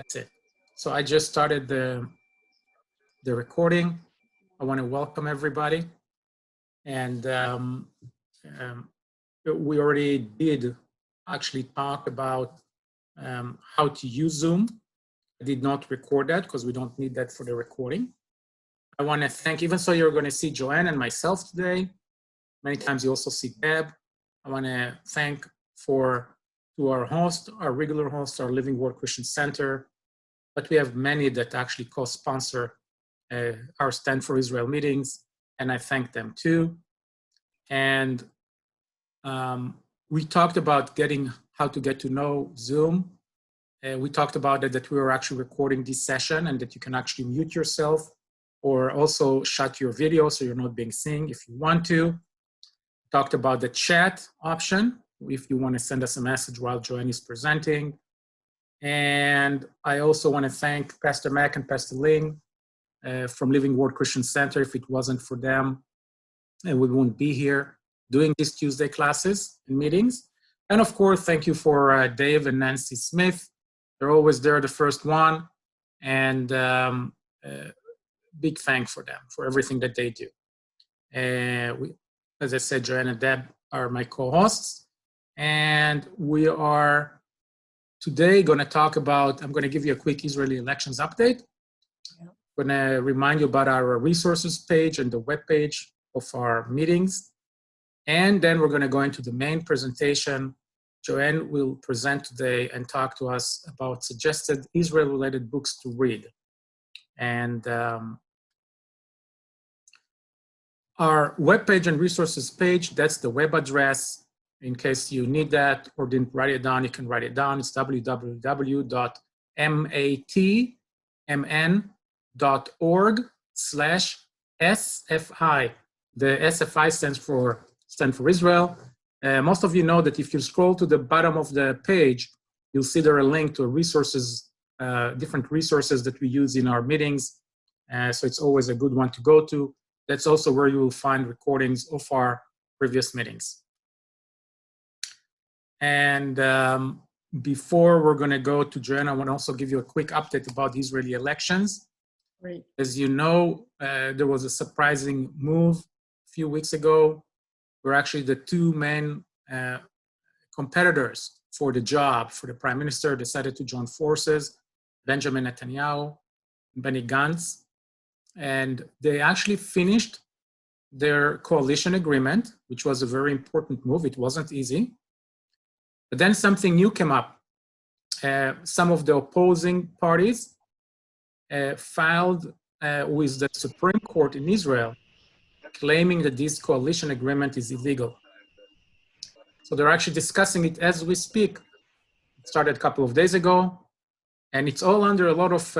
That's it. So I just started the recording. I want to welcome everybody. And we already did actually talk about how to use Zoom. I did not record that because we don't need that for the recording. I want to thank, even so you're going to see Joanne and myself today. Many times you also see Deb. I want to thank to our host, our regular host, our Living Word Christian Center, but we have many that actually co-sponsor our Stand for Israel meetings, and I thank them too. And we talked about how to get to know Zoom. We talked about that we were actually recording this session and that you can actually mute yourself or also shut your video so you're not being seen if you want to. Talked about the chat option if you want to send us a message while Joanne is presenting. And I also want to thank Pastor Mac and Pastor Ling from Living Word Christian Center. If it wasn't for them, we wouldn't be here doing these Tuesday classes and meetings. And of course, thank you for Dave and Nancy Smith. They're always there, the first one. And big thank for them, for everything that they do. As I said, Joanne and Deb are my co-hosts. And we are today going to talk about, I'm going to give you a quick Israeli elections update. I'm going to remind you about our resources page and the webpage of our meetings. And then we're going to go into the main presentation. Joanne will present today and talk to us about suggested Israel-related books to read. And our webpage and resources page, that's the web address. In case you need that or didn't write it down, you can write it down. It's www.matmn.org/SFI. The SFI stands for Stand for Israel. Most of you know that if you scroll to the bottom of the page, you'll see there a link to resources, different resources that we use in our meetings. So it's always a good one to go to. That's also where you will find recordings of our previous meetings. And before we're going to go to Joanne, I want to also give you a quick update about the Israeli elections. Great. As you know, there was a surprising move a few weeks ago where actually the two main competitors for the job, for the prime minister, decided to join forces, Benjamin Netanyahu and Benny Gantz. And they actually finished their coalition agreement, which was a very important move. It wasn't easy. But then something new came up. Some of the opposing parties filed with the Supreme Court in Israel, claiming that this coalition agreement is illegal. So they're actually discussing it as we speak. It started a couple of days ago, and it's all under a lot of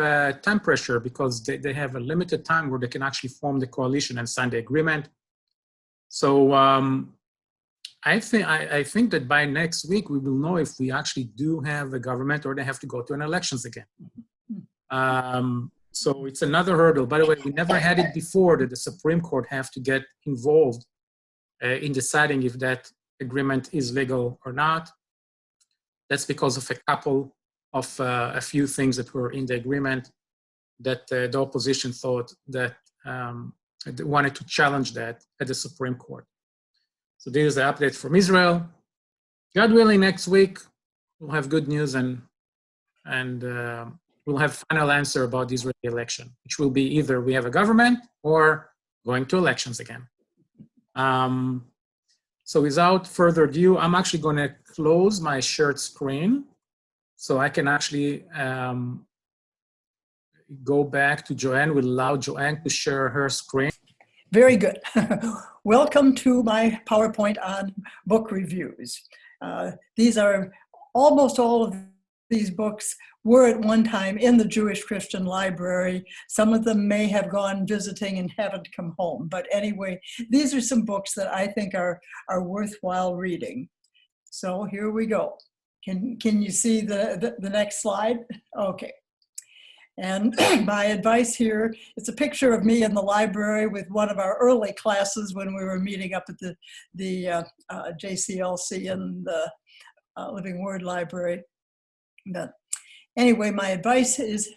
time pressure because they have a limited time where they can actually form the coalition and sign the agreement. So I think that by next week, we will know if we actually do have a government or they have to go to an elections again. So it's another hurdle. By the way, we never had it before that the Supreme Court have to get involved in deciding if that agreement is legal or not. That's because of a few things that were in the agreement that the opposition thought that they wanted to challenge that at the Supreme Court. So this is the update from Israel. God willing, next week we'll have good news and we'll have final answer about the Israeli election, which will be either we have a government or going to elections again. So without further ado, I'm actually going to close my shared screen so I can actually go back to Joanne. We'll allow Joanne to share her screen. Very good. Welcome to my PowerPoint on book reviews. These are almost all of these books were at one time in the Jewish Christian Library. Some of them may have gone visiting and haven't come home. But anyway, these are some books that I think are worthwhile reading. So here we go. Can you see the next slide? Okay. And my advice here, it's a picture of me in the library with one of our early classes when we were meeting up at the JCLC and the Living Word Library. Anyway, my advice is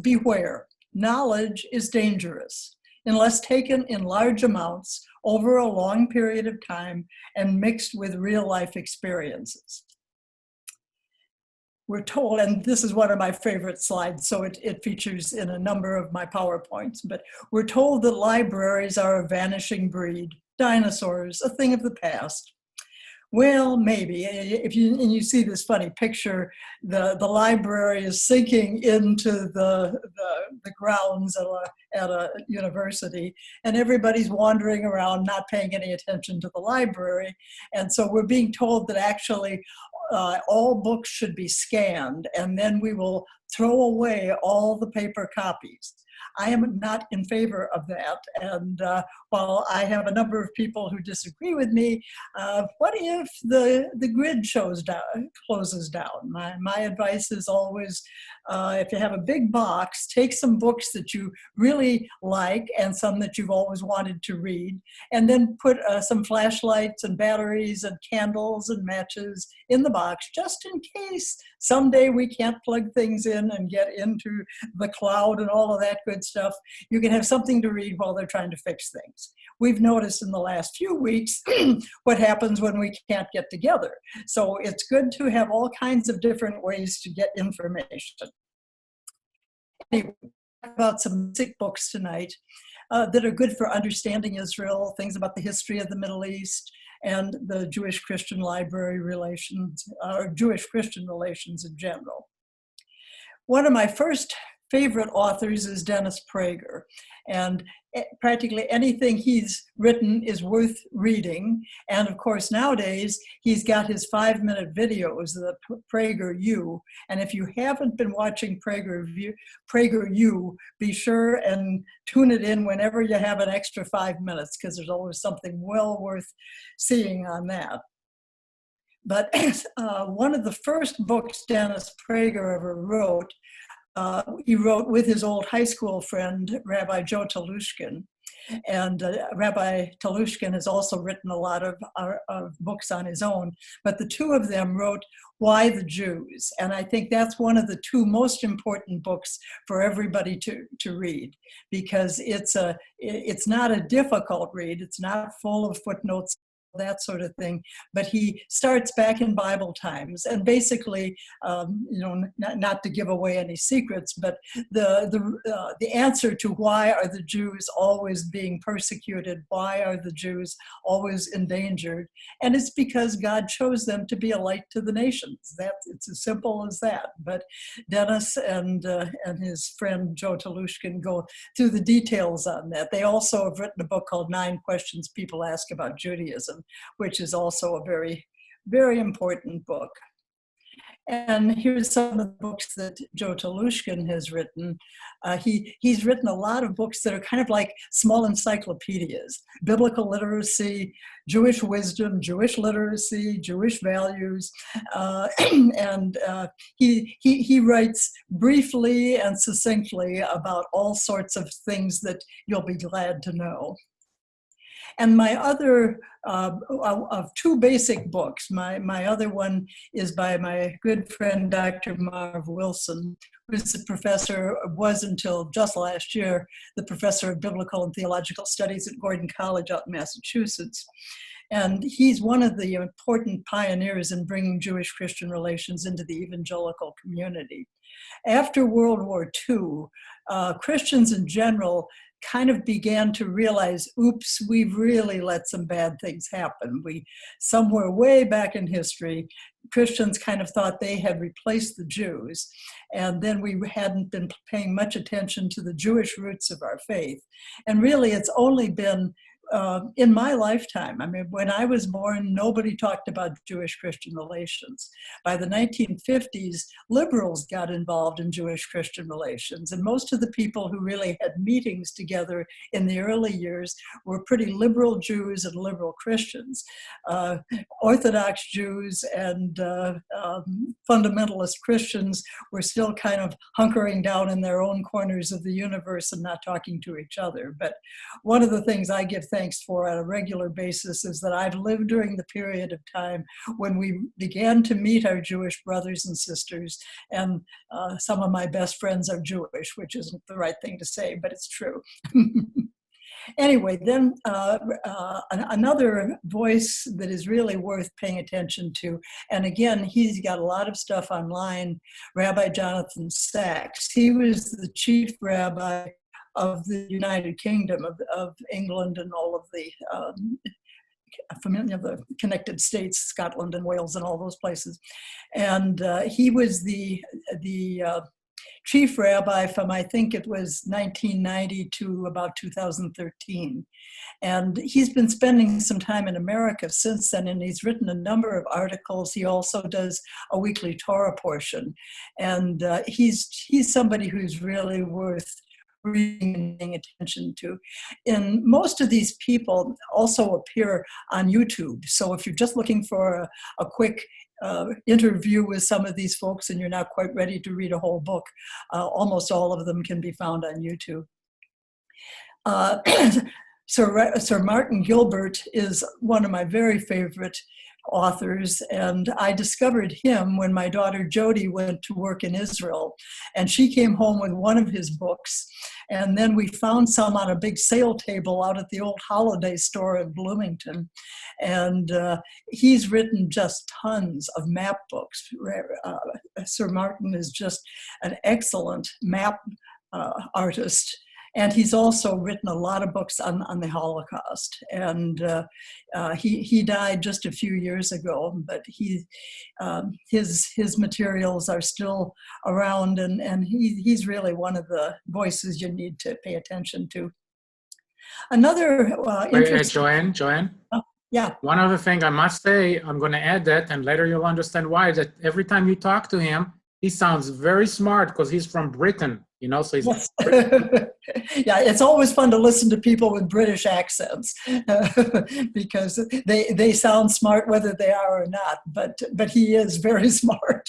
beware. Knowledge is dangerous unless taken in large amounts over a long period of time and mixed with real life experiences. We're told, and this is one of my favorite slides, so it features in a number of my PowerPoints, but we're told that libraries are a vanishing breed, dinosaurs, a thing of the past. Well, maybe. If you see this funny picture, the library is sinking into the grounds at a university, and everybody's wandering around, not paying any attention to the library. And so we're being told that actually all books should be scanned, and then we will throw away all the paper copies. I am not in favor of that. And while I have a number of people who disagree with me, what if the grid closes down? My advice is always, if you have a big box, take some books that you really like and some that you've always wanted to read, and then put some flashlights and batteries and candles and matches in the box, just in case someday we can't plug things in and get into the cloud and all of that good stuff. You can have something to read while they're trying to fix things. We've noticed in the last few weeks what happens when we can't get together. So it's good to have all kinds of different ways to get information. Anyway, about some basic books tonight that are good for understanding Israel, things about the history of the Middle East and the Jewish-Christian library relations, or Jewish-Christian relations in general. One of my first favorite authors is Dennis Prager, and practically anything he's written is worth reading. And of course, nowadays, he's got his 5-minute videos, the PragerU. And if you haven't been watching PragerU, be sure and tune it in whenever you have an extra 5 minutes, because there's always something well worth seeing on that. But one of the first books Dennis Prager ever wrote, he wrote with his old high school friend, Rabbi Joe Telushkin. And Rabbi Telushkin has also written a lot of books on his own, but the two of them wrote Why the Jews? And I think that's one of the two most important books for everybody to read, because it's not a difficult read. It's not full of footnotes, that sort of thing, but he starts back in Bible times, and basically, not to give away any secrets, but the answer to why are the Jews always being persecuted, why are the Jews always endangered, and it's because God chose them to be a light to the nations. It's as simple as that. But Dennis and his friend Joe Telushkin go through the details on that. They also have written a book called 9 Questions People Ask About Judaism, which is also a very, very important book. And here's some of the books that Joe Telushkin has written. He's written a lot of books that are kind of like small encyclopedias: biblical literacy, Jewish wisdom, Jewish literacy, Jewish values. And he writes briefly and succinctly about all sorts of things that you'll be glad to know. And my other, of 2 basic books, my other one is by my good friend, Dr. Marv Wilson, who's the professor, was until just last year, the professor of biblical and theological studies at Gordon College out in Massachusetts. And he's one of the important pioneers in bringing Jewish-Christian relations into the evangelical community. After World War II, Christians in general kind of began to realize, oops, we've really let some bad things happen. Somewhere way back in history, Christians kind of thought they had replaced the Jews, and then we hadn't been paying much attention to the Jewish roots of our faith. And really, it's only been in my lifetime. I mean, when I was born, nobody talked about Jewish-Christian relations. By the 1950s, liberals got involved in Jewish-Christian relations, and most of the people who really had meetings together in the early years were pretty liberal Jews and liberal Christians. Orthodox Jews and fundamentalist Christians were still kind of hunkering down in their own corners of the universe and not talking to each other. But one of the things I give thanks for on a regular basis is that I've lived during the period of time when we began to meet our Jewish brothers and sisters, and some of my best friends are Jewish, which isn't the right thing to say, but it's true. Anyway, then another voice that is really worth paying attention to, and again, he's got a lot of stuff online, Rabbi Jonathan Sacks. He was the chief rabbi of the United Kingdom of England and all of the the connected states, Scotland and Wales and all those places. And he was the chief rabbi from, I think it was 1990 to about 2013. And he's been spending some time in America since then, and he's written a number of articles. He also does a weekly Torah portion. And he's somebody who's really worth reading and paying attention to. And most of these people also appear on YouTube. So if you're just looking for a quick interview with some of these folks and you're not quite ready to read a whole book, almost all of them can be found on YouTube. Sir Martin Gilbert is one of my very favorite authors, and I discovered him when my daughter Jody went to work in Israel, and she came home with one of his books, and then we found some on a big sale table out at the old Holiday store in Bloomington, and he's written just tons of map books. Sir Martin is just an excellent map artist. And he's also written a lot of books on the Holocaust. And he died just a few years ago, but his materials are still around, and he's really one of the voices you need to pay attention to. Another interesting... Joanne? Yeah. One other thing I must say, I'm going to add that, and later you'll understand why, that every time you talk to him, he sounds very smart because he's from Britain, you know, so he's... Yes. Yeah, it's always fun to listen to people with British accents because they sound smart whether they are or not, but he is very smart.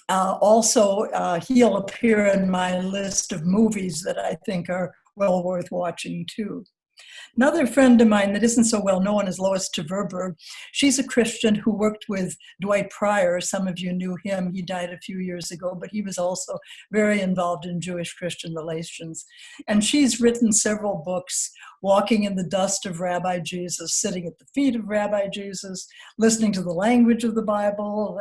Also, he'll appear in my list of movies that I think are well worth watching too. Another friend of mine that isn't so well known is Lois Tverberg. She's a Christian who worked with Dwight Pryor. Some of you knew him. He died a few years ago, but he was also very involved in Jewish-Christian relations. And she's written several books, Walking in the Dust of Rabbi Jesus, Sitting at the Feet of Rabbi Jesus, Listening to the Language of the Bible,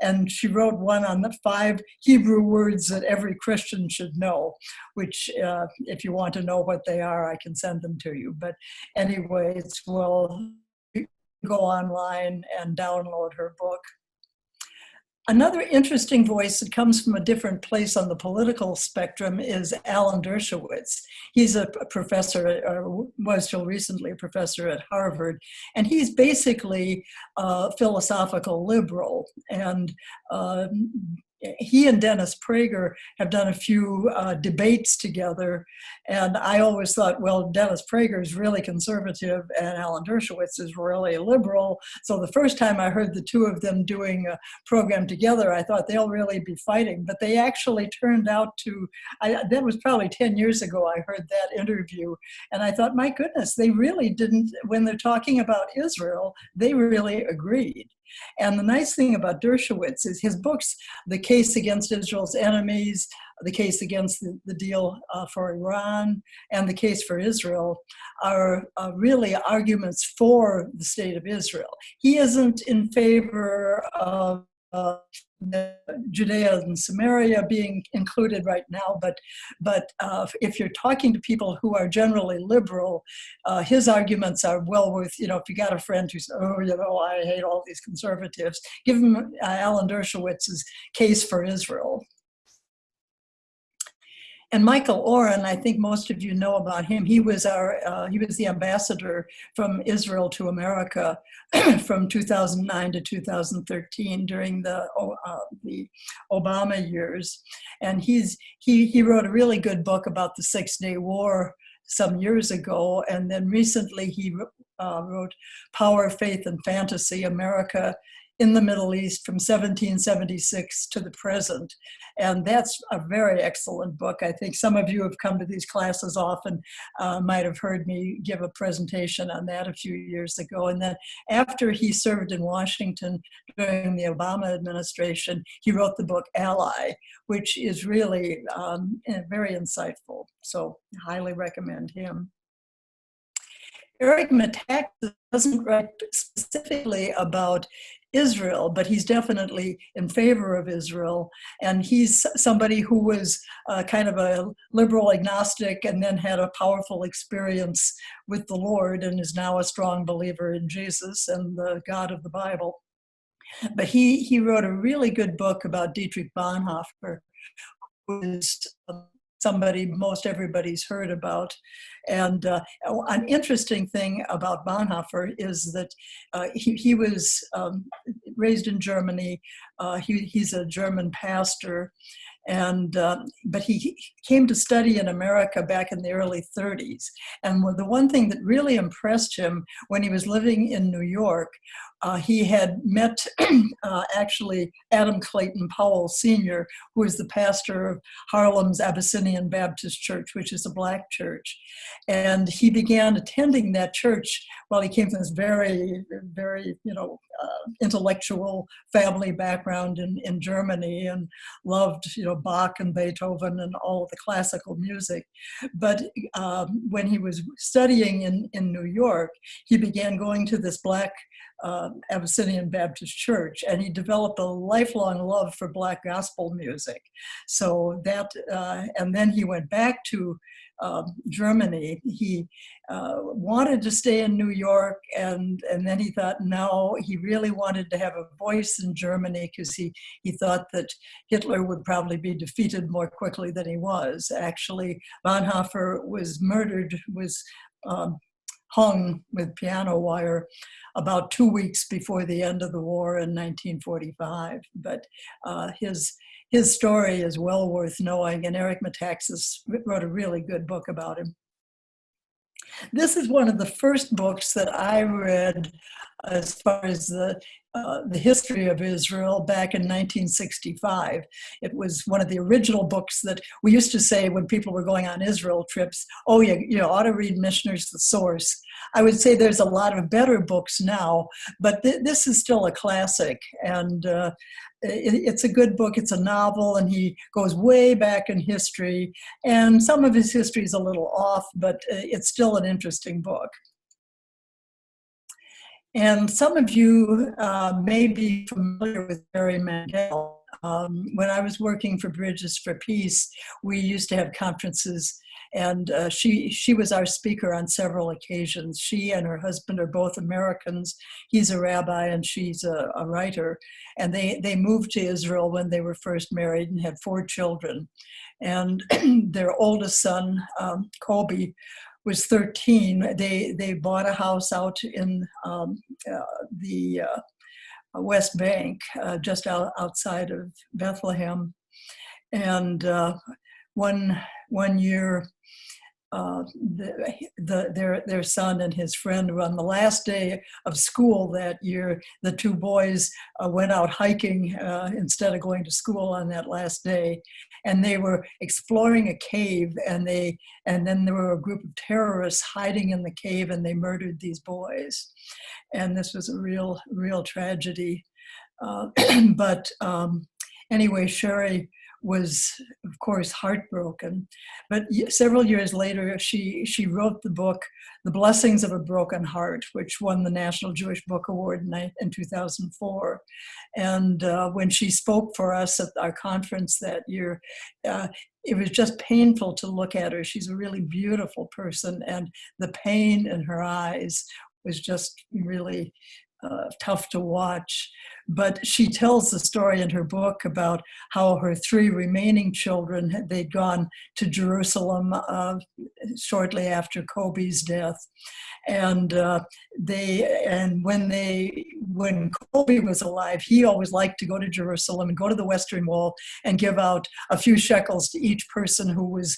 and she wrote one on the 5 Hebrew words that every Christian should know, which if you want to know what they are, I can send them to you. But anyway, well, go online and download her book. Another interesting voice that comes from a different place on the political spectrum is Alan Dershowitz. He's a professor, or was till recently a professor at Harvard, and he's basically a philosophical liberal. And he and Dennis Prager have done a few debates together, and I always thought, well, Dennis Prager is really conservative and Alan Dershowitz is really liberal. So the first time I heard the two of them doing a program together, I thought they'll really be fighting, but they actually turned out to, that was probably 10 years ago I heard that interview, and I thought, my goodness, they really didn't, when they're talking about Israel, they really agreed. And the nice thing about Dershowitz is his books, The Case Against Israel's Enemies, The Case Against the Deal for Iran, and The Case for Israel, are really arguments for the state of Israel. He isn't in favor of Judea and Samaria being included right now, but if you're talking to people who are generally liberal, his arguments are well worth, if you got a friend who says, oh, I hate all these conservatives, give him Alan Dershowitz's Case for Israel. And Michael Oren, I think most of you know about him. He was the ambassador from Israel to America from 2009 to 2013 during the Obama years. And he wrote a really good book about the 6-Day War some years ago. And then recently he wrote Power, Faith, and Fantasy, America in the Middle East from 1776 to the present. And that's a very excellent book. I think some of you have come to these classes often, might have heard me give a presentation on that a few years ago. And then after he served in Washington during the Obama administration, he wrote the book Ally, which is really very insightful. So I highly recommend him. Eric Metaxas doesn't write specifically about Israel, but he's definitely in favor of Israel. And he's somebody who was kind of a liberal agnostic and then had a powerful experience with the Lord and is now a strong believer in Jesus and the God of the Bible. But he wrote a really good book about Dietrich Bonhoeffer, who is somebody most everybody's heard about. And an interesting thing about Bonhoeffer is that he was raised in Germany. He's a German pastor. And but he came to study in America back in the early 30s. And the one thing that really impressed him when he was living in New York, he had met actually Adam Clayton Powell Sr., who is the pastor of Harlem's Abyssinian Baptist Church, which is a Black church. And he began attending that church while he came from this very, very, intellectual family background in Germany, and loved, Bach and Beethoven and all of the classical music. But when he was studying in New York, he began going to this Black Abyssinian Baptist church, and he developed a lifelong love for Black gospel music. So that, and then he went back to Germany. He wanted to stay in New York, and then he thought, no, he really wanted to have a voice in Germany, because he thought that Hitler would probably be defeated more quickly than he was. Actually, Bonhoeffer was murdered, was hung with piano wire about 2 weeks before the end of the war in 1945. But his story is well worth knowing, and Eric Metaxas wrote a really good book about him. This is one of the first books that I read as far as the history of Israel back in 1965. It was one of the original books that we used to say when people were going on Israel trips, oh, you ought to read Missioner's The Source. I would say there's a lot of better books now, but this is still a classic. And it's a good book. It's a novel, and he goes way back in history. And some of his history is a little off, but it's still an interesting book. And some of you may be familiar with Mary Mandel. When I was working for Bridges for Peace, we used to have conferences, and she was our speaker on several occasions. She and her husband are both Americans. He's a rabbi and she's a writer. And they moved to Israel when they were first married and had 4 children. And their oldest son, Kobe, was 13. They bought a house out in the West Bank, just outside of Bethlehem. And one year, their son and his friend were on the last day of school that year. The 2 boys went out hiking instead of going to school on that last day, and they were exploring a cave, and then there were a group of terrorists hiding in the cave, and they murdered these boys. And this was a real tragedy. But anyway, Sherry was, of course, heartbroken. But several years later, she wrote the book, The Blessings of a Broken Heart, which won the National Jewish Book Award in 2004. And when she spoke for us at our conference that year, it was just painful to look at her. She's a really beautiful person, and the pain in her eyes was just really tough to watch. But she tells the story in her book about how her 3 remaining children, they'd gone to Jerusalem shortly after Kobe's death. And when Kobe was alive, he always liked to go to Jerusalem and go to the Western Wall and give out a few shekels to each person who was,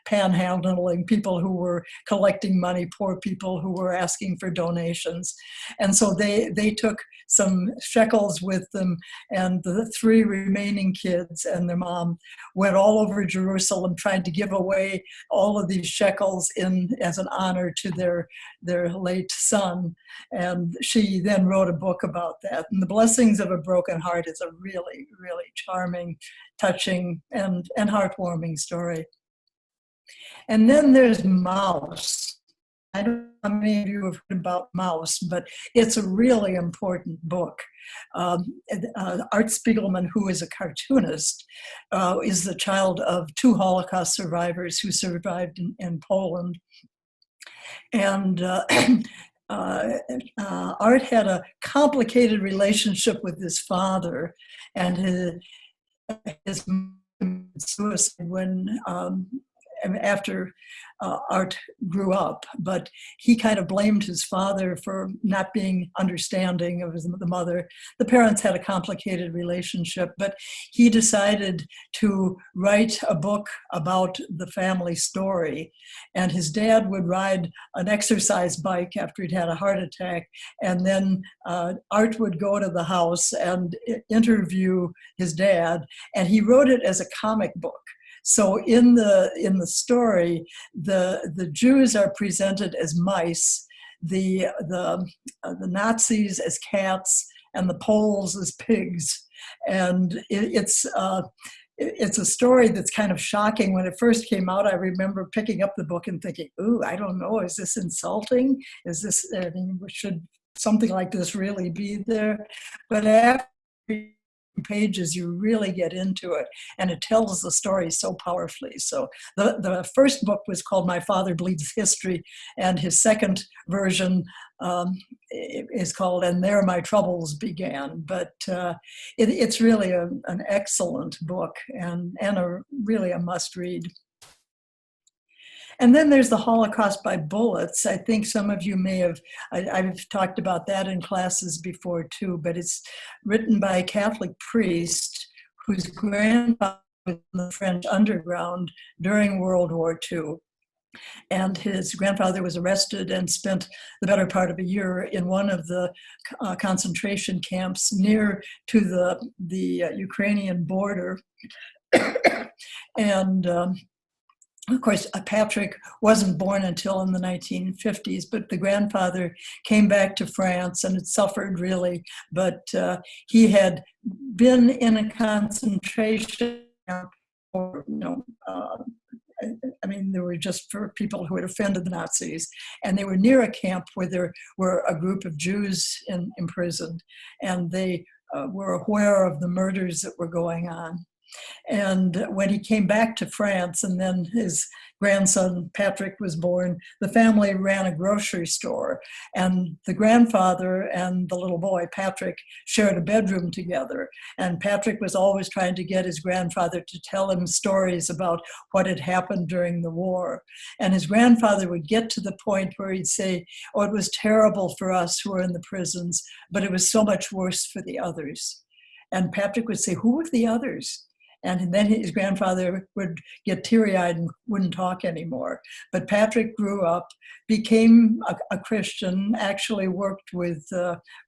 panhandling, people who were collecting money, poor people who were asking for donations. And so they took some shekels with them, and the 3 remaining kids and their mom went all over Jerusalem trying to give away all of these shekels as an honor to their late son. And she then wrote a book about that. And The Blessings of a Broken Heart is a really, really charming, touching, and heartwarming story. And then there's Mouse. I don't know how many of you have heard about Mouse, but it's a really important book. Art Spiegelman, who is a cartoonist, is the child of 2 Holocaust survivors who survived in Poland. And Art had a complicated relationship with his father, and his suicide when after Art grew up, but he kind of blamed his father for not being understanding of the mother. The parents had a complicated relationship, but he decided to write a book about the family story. And his dad would ride an exercise bike after he'd had a heart attack, and then Art would go to the house and interview his dad, and he wrote it as a comic book. So in the story, the Jews are presented as mice, the Nazis as cats, and the Poles as pigs. And it's a story that's kind of shocking. When it first came out, I remember picking up the book and thinking, "Ooh, I don't know, is this insulting? Is this, I mean, should something like this really be there?" But after pages, you really get into it, and it tells the story so powerfully. So the first book was called My Father Bleeds History, and his second version is called And There My Troubles Began. But it's really an excellent book, and really a must read. And then there's The Holocaust by Bullets. I think some of you may have, I've talked about that in classes before too, but it's written by a Catholic priest whose grandfather was in the French underground during World War II. And his grandfather was arrested and spent the better part of a year in one of the concentration camps near to the Ukrainian border. And of course, Patrick wasn't born until in the 1950s, but the grandfather came back to France and had suffered really, but he had been in a concentration camp for, I mean, they were just for people who had offended the Nazis, and they were near a camp where there were a group of Jews imprisoned, and they were aware of the murders that were going on. And when he came back to France, and then his grandson Patrick was born, the family ran a grocery store, and the grandfather and the little boy Patrick shared a bedroom together. And Patrick was always trying to get his grandfather to tell him stories about what had happened during the war. And his grandfather would get to the point where he'd say, "Oh, it was terrible for us who were in the prisons, but it was so much worse for the others." And Patrick would say, "Who were the others?" And then his grandfather would get teary-eyed and wouldn't talk anymore. But Patrick grew up, became a Christian, actually worked with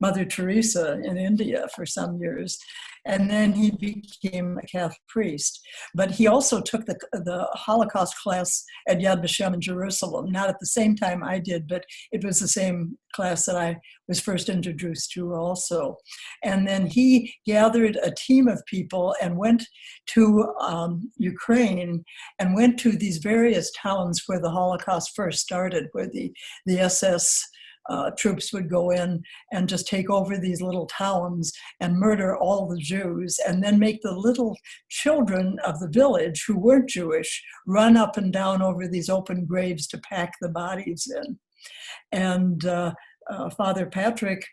Mother Teresa in India for some years. And then he became a Catholic priest. But he also took the Holocaust class at Yad Vashem in Jerusalem, not at the same time I did, but it was the same class that I was first introduced to also. And then he gathered a team of people and went to Ukraine and went to these various towns where the Holocaust first started, where the SS troops would go in and just take over these little towns and murder all the Jews, and then make the little children of the village who weren't Jewish run up and down over these open graves to pack the bodies in. And Father Patrick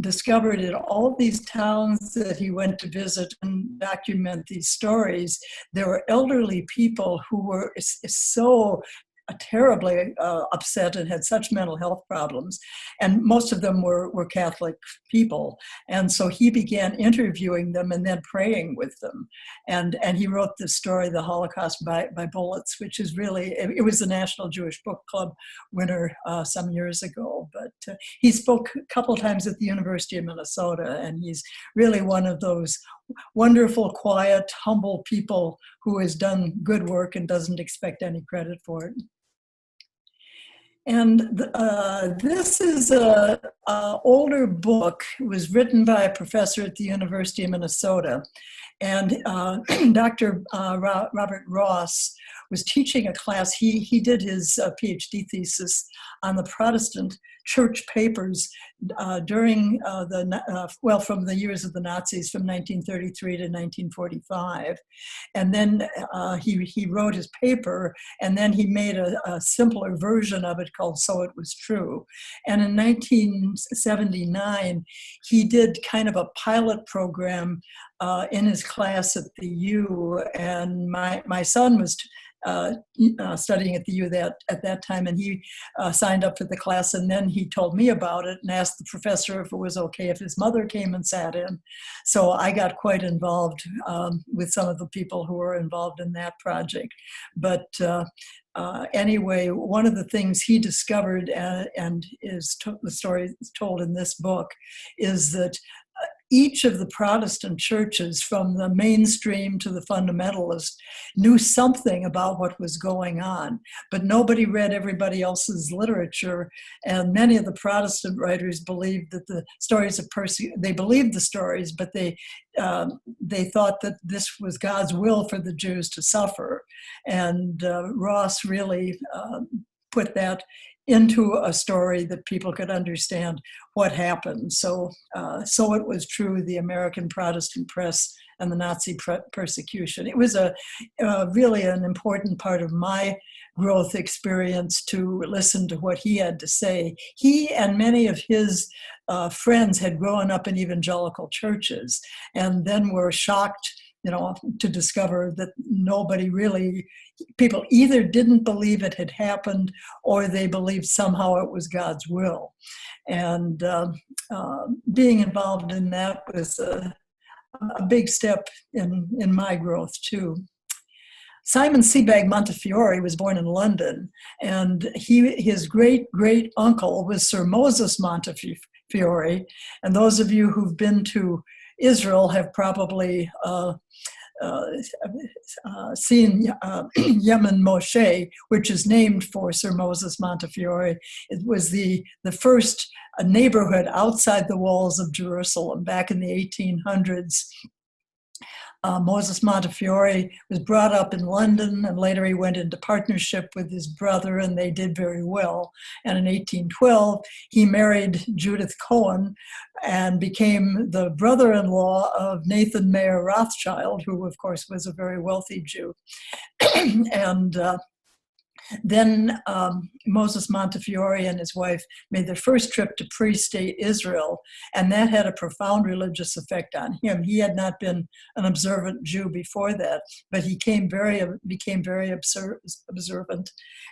discovered in all these towns that he went to visit and document these stories, there were elderly people who were so terribly upset and had such mental health problems. And most of them were Catholic people. And so he began interviewing them and then praying with them. And he wrote this story, The Holocaust by Bullets, which is really, it was the National Jewish Book Club winner some years ago. But he spoke a couple times at the University of Minnesota, and he's really one of those wonderful, quiet, humble people who has done good work and doesn't expect any credit for it. And this is an older book. It was written by a professor at the University of Minnesota. And Dr. Robert Ross was teaching a class. He did his PhD thesis on the Protestant church papers during from the years of the Nazis, from 1933 to 1945. And then he wrote his paper, and then he made a simpler version of it called So It Was True. And in 1979, he did kind of a pilot program in his class at the U, and my son was studying at the U at that time, and he signed up for the class, and then he told me about it and asked the professor if it was okay if his mother came and sat in. So I got quite involved with some of the people who were involved in that project. But anyway, one of the things he discovered, and the story is told in this book, is that each of the Protestant churches, from the mainstream to the fundamentalist, knew something about what was going on, but nobody read everybody else's literature. And many of the Protestant writers believed that the stories of they believed the stories, but they thought that this was God's will for the Jews to suffer. And Ross really put that into a story that people could understand what happened. So it was true, the American Protestant press and the Nazi persecution. It was really an important part of my growth experience to listen to what he had to say. He and many of his friends had grown up in evangelical churches, and then were shocked, to discover that people either didn't believe it had happened, or they believed somehow it was God's will. And being involved in that was a big step in my growth too. Simon Sebag Montefiore was born in London, and his great uncle was Sir Moses Montefiore. And those of you who've been to Israel have probably seen Yemen Moshe, which is named for Sir Moses Montefiore. It was the first neighborhood outside the walls of Jerusalem back in the 1800s. Moses Montefiore was brought up in London, and later he went into partnership with his brother, and they did very well. And in 1812, he married Judith Cohen and became the brother-in-law of Nathan Mayer Rothschild, who, of course, was a very wealthy Jew. And then Moses Montefiore and his wife made their first trip to pre-state Israel, and that had a profound religious effect on him. He had not been an observant Jew before that, but he became very observant.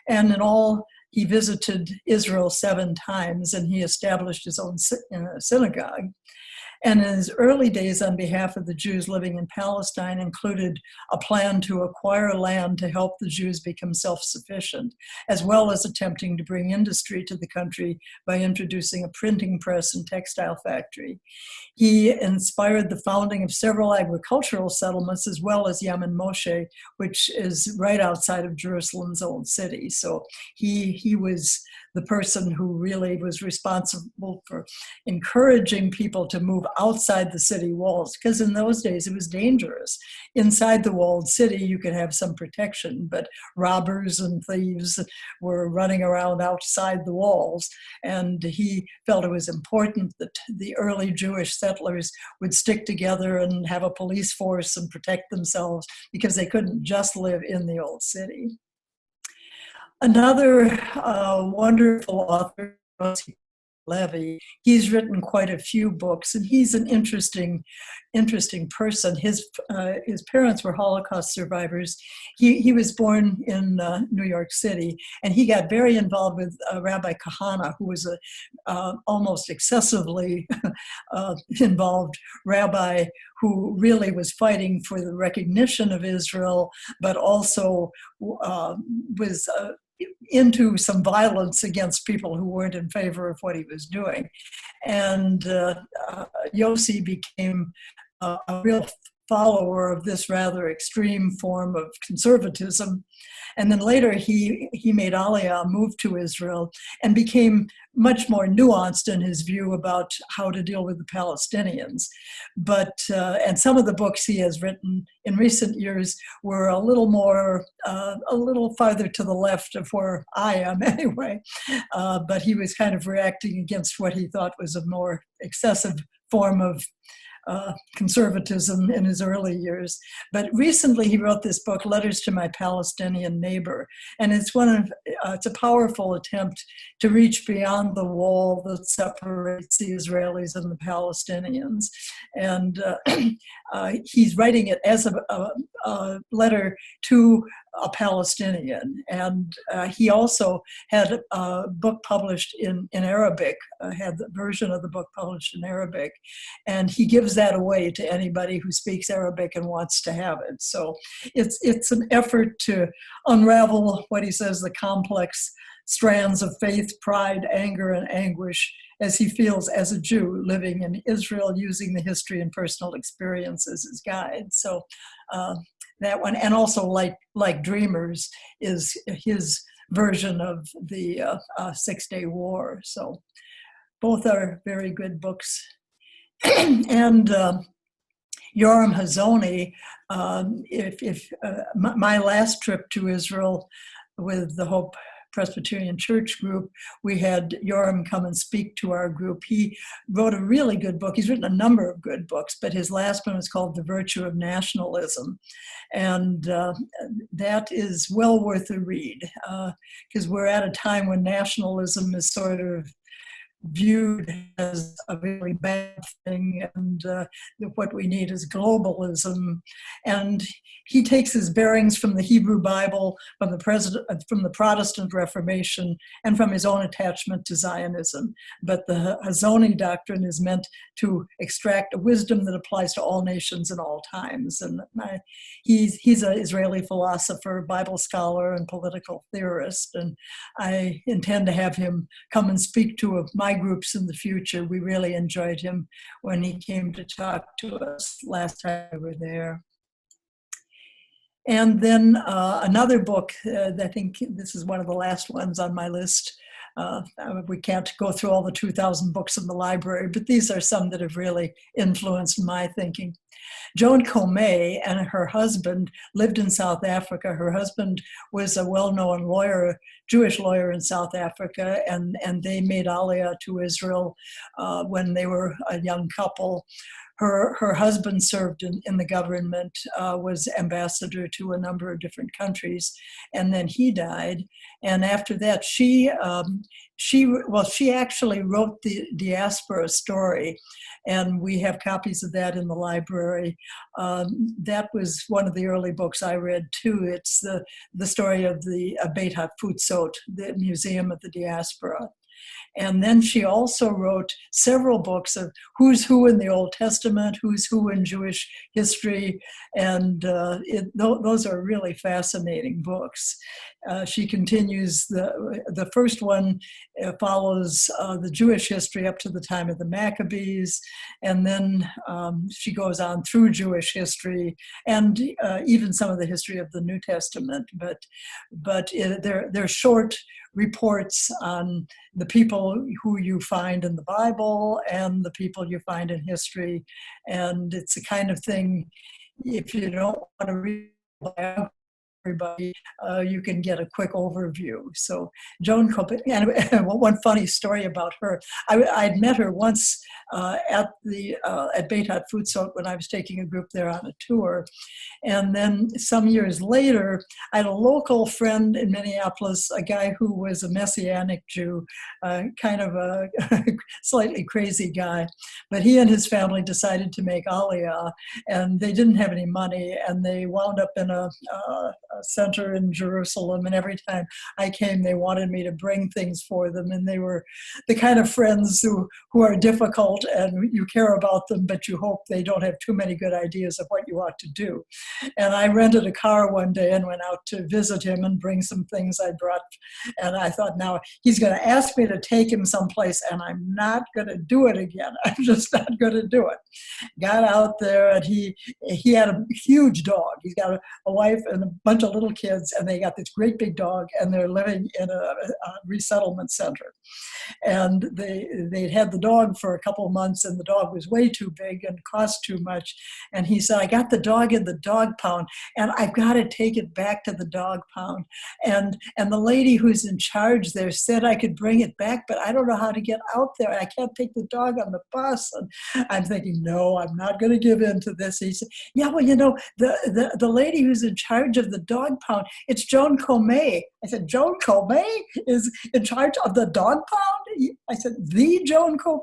And in all, he visited Israel 7 times, and he established his own synagogue. And in his early days, on behalf of the Jews living in Palestine, included a plan to acquire land to help the Jews become self-sufficient, as well as attempting to bring industry to the country by introducing a printing press and textile factory. He inspired the founding of several agricultural settlements, as well as Yemen Moshe, which is right outside of Jerusalem's old city. So he was the person who really was responsible for encouraging people to move outside the city walls, because in those days it was dangerous. Inside the walled city, you could have some protection, but robbers and thieves were running around outside the walls. And he felt it was important that the early Jewish settlers would stick together and have a police force and protect themselves, because they couldn't just live in the old city. Another wonderful author, Levy. He's written quite a few books, and he's an interesting person. His parents were Holocaust survivors. He was born in New York City, and he got very involved with Rabbi Kahana, who was a almost excessively involved rabbi who really was fighting for the recognition of Israel, but also was into some violence against people who weren't in favor of what he was doing. And Yossi became a real follower of this rather extreme form of conservatism. And then later he made Aliyah, moved to Israel, and became much more nuanced in his view about how to deal with the Palestinians. But, and some of the books he has written in recent years were a little more, a little farther to the left of where I am anyway. But he was kind of reacting against what he thought was a more excessive form of conservatism in his early years. But recently he wrote this book, Letters to My Palestinian Neighbor. And it's it's a powerful attempt to reach beyond the wall that separates the Israelis and the Palestinians. And he's writing it as a letter to a Palestinian. And he also had a book published in Arabic, had the version of the book published in Arabic. And he gives that away to anybody who speaks Arabic and wants to have it. So it's an effort to unravel what he says the complex strands of faith, pride, anger, and anguish as he feels as a Jew living in Israel, using the history and personal experience as his guide. So that one, and also like Dreamers is his version of the 6-Day War. So both are very good books. And Yoram Hazony, my last trip to Israel with the Hope Presbyterian Church group, we had Yoram come and speak to our group. He wrote a really good book. He's written a number of good books, but his last one was called The Virtue of Nationalism. And that is well worth a read, because we're at a time when nationalism is sort of viewed as a very bad thing, and what we need is globalism. And he takes his bearings from the Hebrew Bible, from the Protestant Reformation, and from his own attachment to Zionism. But the Hazony doctrine is meant to extract a wisdom that applies to all nations and all times. And he's an Israeli philosopher, Bible scholar, and political theorist. And I intend to have him come and speak to my groups in the future. We really enjoyed him when he came to talk to us last time we were there. And then another book, I think this is one of the last ones on my list. We can't go through all the 2,000 books in the library, but these are some that have really influenced my thinking. Joan Comey and her husband lived in South Africa. Her husband was a well-known lawyer, Jewish lawyer in South Africa, and they made Aliyah to Israel when they were a young couple. Her husband served in the government, was ambassador to a number of different countries, and then he died. And after that, she actually wrote the diaspora story, and we have copies of that in the library. That was one of the early books I read too. It's the story of the Beit HaTfutzot, the Museum of the Diaspora. And then she also wrote several books of who's who in the Old Testament, who's who in Jewish history, and those are really fascinating books. She continues, the first one follows the Jewish history up to the time of the Maccabees, and then she goes on through Jewish history and even some of the history of the New Testament. But they're short reports on the people who you find in the Bible and the people you find in history. And it's the kind of thing, if you don't want to read everybody, you can get a quick overview. So Joan Cope, and one funny story about her, I'd met her once at Beit HaTfutzot when I was taking a group there on a tour. And then some years later, I had a local friend in Minneapolis, a guy who was a Messianic Jew, kind of a slightly crazy guy. But he and his family decided to make Aliyah, and they didn't have any money, and they wound up in a center in Jerusalem. And every time I came, they wanted me to bring things for them. And they were the kind of friends who are difficult, and you care about them, but you hope they don't have too many good ideas of what you ought to do. And I rented a car one day and went out to visit him and bring some things I brought. And I thought, now he's going to ask me to take him someplace, and I'm not going to do it again. I'm just not going to do it. Got out there, and he had a huge dog. He's got a wife and a bunch of little kids, and they got this great big dog, and they're living in a resettlement center. And they'd had the dog for a couple of months, and the dog was way too big and cost too much. And he said, I got the dog in the dog pound, and I've got to take it back to the dog pound. And the lady who's in charge there said I could bring it back, but I don't know how to get out there. I can't take the dog on the bus. And I'm thinking, no, I'm not going to give in to this. He said, yeah, well, you know, the lady who's in charge of the dog pound, it's Joan Comey. I said, Joan Comey is in charge of the dog pound? I said, the Joan Comey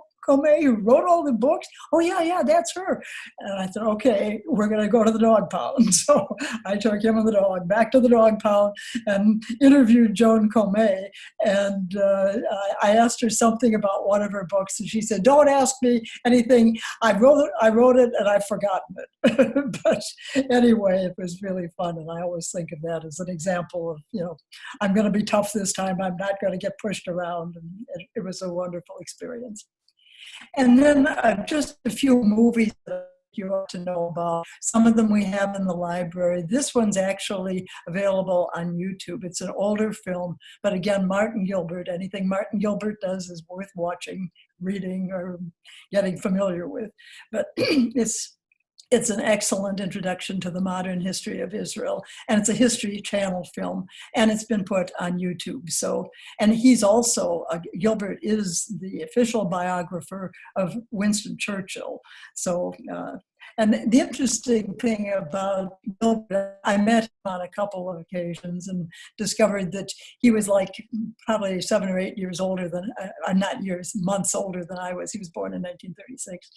who wrote all the books? Oh, yeah, that's her. And I said, okay, we're going to go to the dog pound. So I took him and the dog back to the dog pound and interviewed Joan Comey. And I asked her something about one of her books, and she said, don't ask me anything. I wrote it, and I've forgotten it. But anyway, it was really fun. And I always think of that as an example of, you know, I'm going to be tough this time. I'm not going to get pushed around. And it was a wonderful experience. And then just a few movies that you ought to know about. Some of them we have in the library. This one's actually available on YouTube. It's an older film, but again, Martin Gilbert. Anything Martin Gilbert does is worth watching, reading, or getting familiar with. But it's an excellent introduction to the modern history of Israel, and it's a History Channel film, and it's been put on YouTube. So, and he's also, Gilbert is the official biographer of Winston Churchill. So, and the interesting thing about Gilbert, I met him on a couple of occasions and discovered that he was like probably 7 or 8 years older than, not years, months older than I was. He was born in 1936.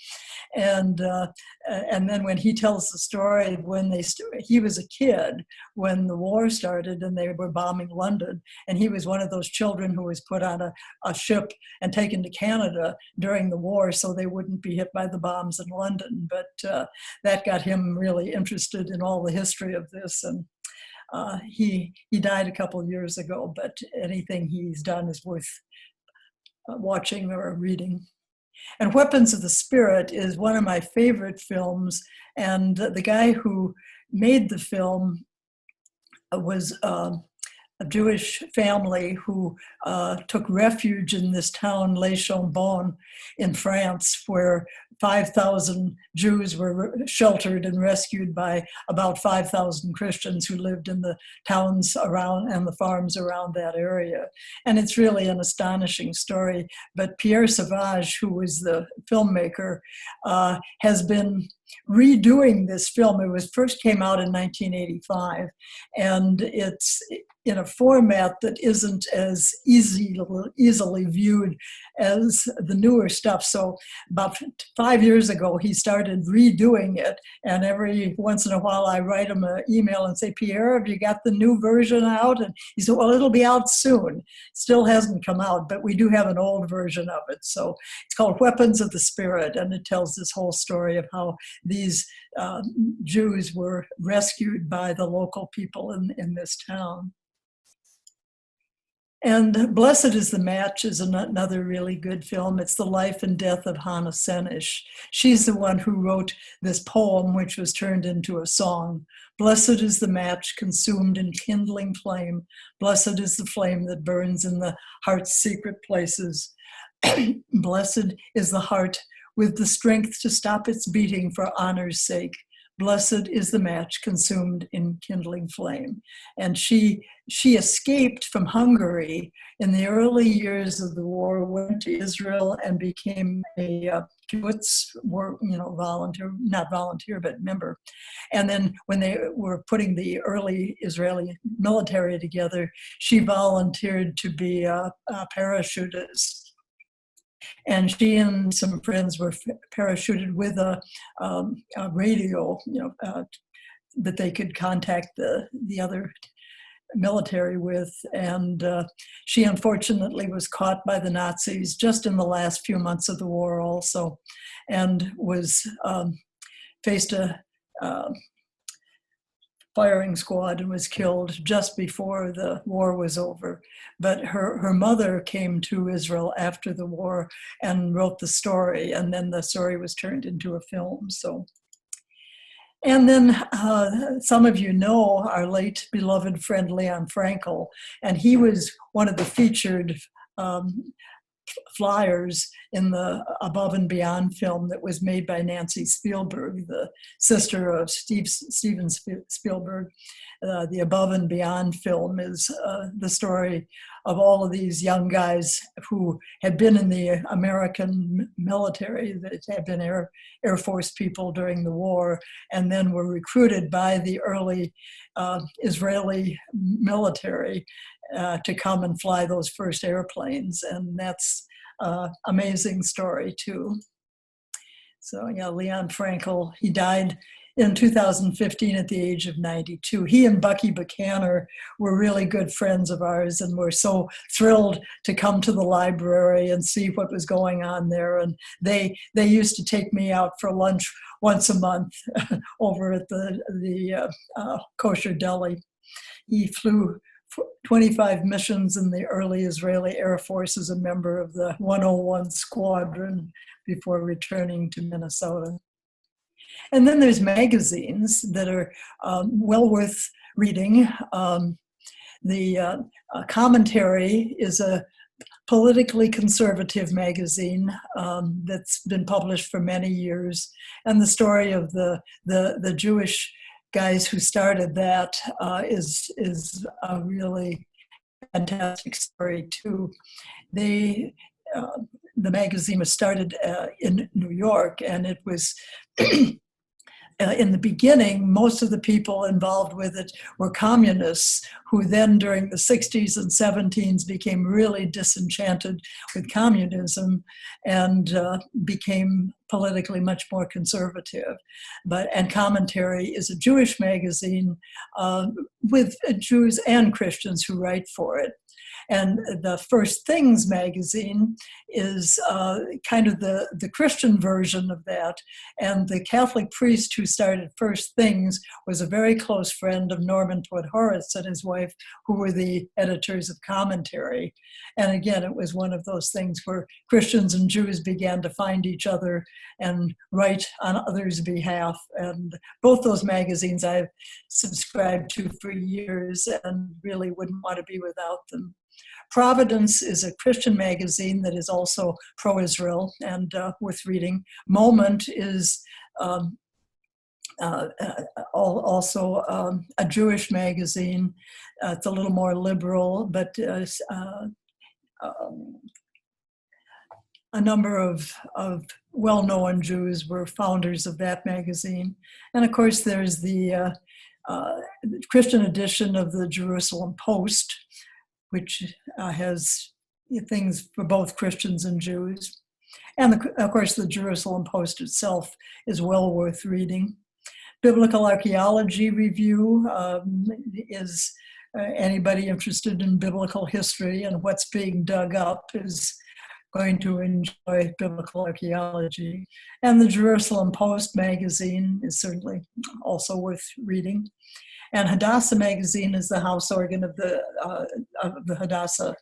And then when he tells the story, when he was a kid when the war started and they were bombing London, and he was one of those children who was put on a ship and taken to Canada during the war so they wouldn't be hit by the bombs in London. But that got him really interested in all the history of this. And he died a couple of years ago, but anything he's done is worth watching or reading. And Weapons of the Spirit is one of my favorite films. And the guy who made the film was a Jewish family who took refuge in this town, Les Chambon, in France, where 5,000 Jews were sheltered and rescued by about 5,000 Christians who lived in the towns around and the farms around that area. And it's really an astonishing story. But Pierre Savage, who was the filmmaker, has been redoing this film. It first came out in 1985, and it's in a format that isn't as easily viewed as the newer stuff. So about 5 years ago, he started redoing it. And every once in a while, I write him an email and say, Pierre, have you got the new version out? And he said, well, it'll be out soon. Still hasn't come out, but we do have an old version of it. So it's called Weapons of the Spirit. And it tells this whole story of how these Jews were rescued by the local people in this town. And Blessed is the Match is another really good film. It's the life and death of Hannah Senish. She's the one who wrote this poem, which was turned into a song. Blessed is the match consumed in kindling flame. Blessed is the flame that burns in the heart's secret places. Blessed is the heart with the strength to stop its beating for honor's sake. blessed is the match consumed in kindling flame. And she escaped from Hungary in the early years of the war, went to Israel and became a kibbutz, not volunteer, but member. And then when they were putting the early Israeli military together, she volunteered to be a parachutist. And she and some friends were parachuted with a radio, that they could contact the other military with. And she unfortunately was caught by the Nazis just in the last few months of the war also, and was faced a firing squad and was killed just before the war was over. But her mother came to Israel after the war and wrote the story, and then the story was turned into a film. And then some of you know our late beloved friend Leon Frankel, and he was one of the featured flyers in the Above and Beyond film that was made by Nancy Spielberg, the sister of Steven Spielberg. The Above and Beyond film is the story of all of these young guys who had been in the American military, that had been Air Force people during the war, and then were recruited by the early Israeli military to come and fly those first airplanes. And that's an amazing story too. So yeah, Leon Frankel, he died in 2015 at the age of 92. He and Bucky Buchanan were really good friends of ours, and were so thrilled to come to the library and see what was going on there. And they used to take me out for lunch once a month over at the kosher deli. He flew 25 missions in the early Israeli Air Force as a member of the 101 Squadron before returning to Minnesota. And then there's magazines that are well worth reading. The Commentary is a politically conservative magazine that's been published for many years. And the story of the Jewish guys who started that is a really fantastic story too. The magazine was started in New York, and it was in the beginning, most of the people involved with it were communists who then during the 60s and 70s became really disenchanted with communism and became politically much more conservative. And Commentary is a Jewish magazine with Jews and Christians who write for it. And the First Things magazine is kind of the Christian version of that. And the Catholic priest who started First Things was a very close friend of Norman Podhoretz and his wife, who were the editors of Commentary. And again, it was one of those things where Christians and Jews began to find each other and write on others' behalf. And both those magazines I've subscribed to for years and really wouldn't want to be without them. Providence is a Christian magazine that is also pro-Israel and worth reading. Moment is also a Jewish magazine. It's a little more liberal, but a number of well-known Jews were founders of that magazine. And of course, there's the Christian edition of the Jerusalem Post, which has things for both Christians and Jews. And of course, the Jerusalem Post itself is well worth reading. Biblical Archaeology Review is anybody interested in biblical history and what's being dug up is going to enjoy biblical archaeology. And the Jerusalem Post magazine is certainly also worth reading. And Hadassah magazine is the house organ of the Hadassah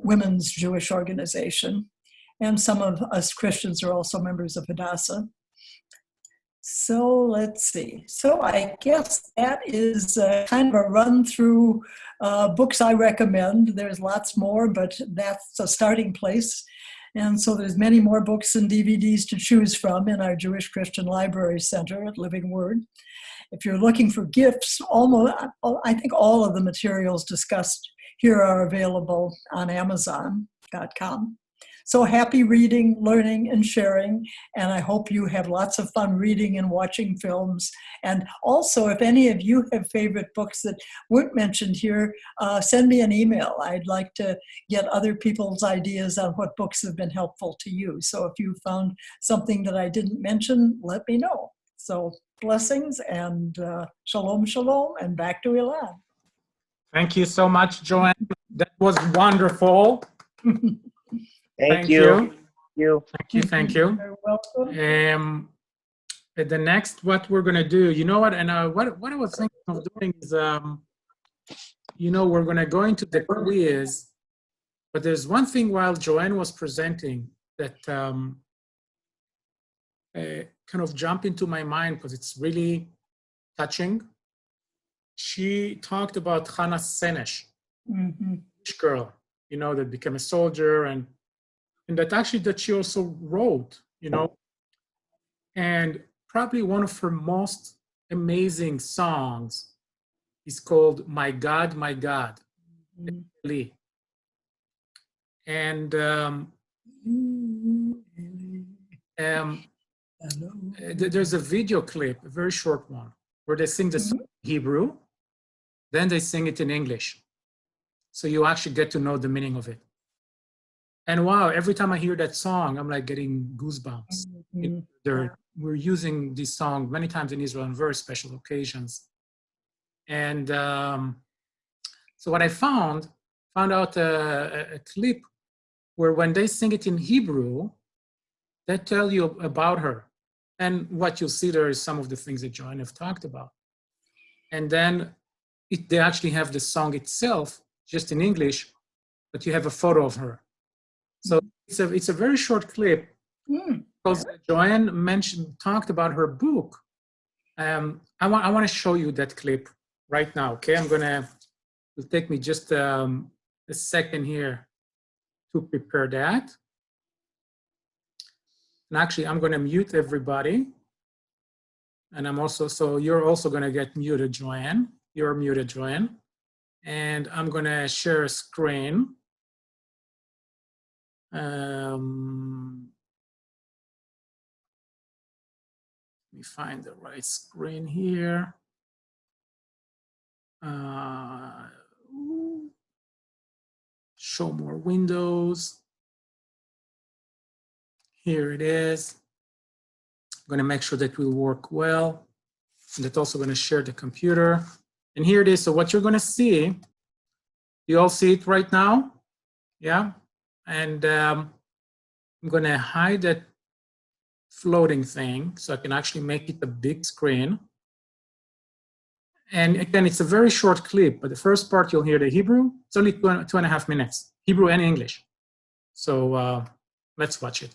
Women's Jewish Organization. And some of us Christians are also members of Hadassah. So let's see. So I guess that is kind of a run through books I recommend. There's lots more, but that's a starting place. And so there's many more books and DVDs to choose from in our Jewish Christian Library Center at Living Word. If you're looking for gifts, I think all of the materials discussed here are available on Amazon.com. So happy reading, learning, and sharing. And I hope you have lots of fun reading and watching films. And also, if any of you have favorite books that weren't mentioned here, send me an email. I'd like to get other people's ideas on what books have been helpful to you. So if you found something that I didn't mention, let me know. So blessings and shalom, shalom, and back to Ilan. Thank you so much, Joanne. That was wonderful. Thank you. Thank you. You're welcome. The next, what we're gonna do, you know what? And what I was thinking of doing is, we're gonna go into the quiz, but there's one thing while Joanne was presenting that kind of jumped into my mind because it's really touching. She talked about Hannah Senesh, Jewish girl, that became a soldier and that actually that she also wrote, and probably one of her most amazing songs is called My God, My God. Lee. And there's a video clip, a very short one, where they sing the song in Hebrew, then they sing it in English. So you actually get to know the meaning of it. And wow, every time I hear that song, I'm like getting goosebumps. We're using this song many times in Israel on very special occasions. And so what I found out a clip where when they sing it in Hebrew, they tell you about her. And what you'll see there is some of the things that Joanne have talked about. And then they actually have the song itself, just in English, but you have a photo of her. So it's a very short clip because Joanne talked about her book. I want to show you that clip right now. Okay, it'll take me just a second here to prepare that. And actually, I'm going to mute everybody. And so you're also going to get muted, Joanne. You're muted, Joanne. And I'm going to share a screen. Let me find the right screen here. Show more windows. Here it is. I'm going to make sure that will work well. And that's also going to share the computer. And here it is. So what you're going to see, you all see it right now? Yeah. And I'm going to hide that floating thing so I can actually make it a big screen. And again, it's a very short clip, but the first part you'll hear the Hebrew. It's only 2.5 minutes, Hebrew and English. So let's watch it.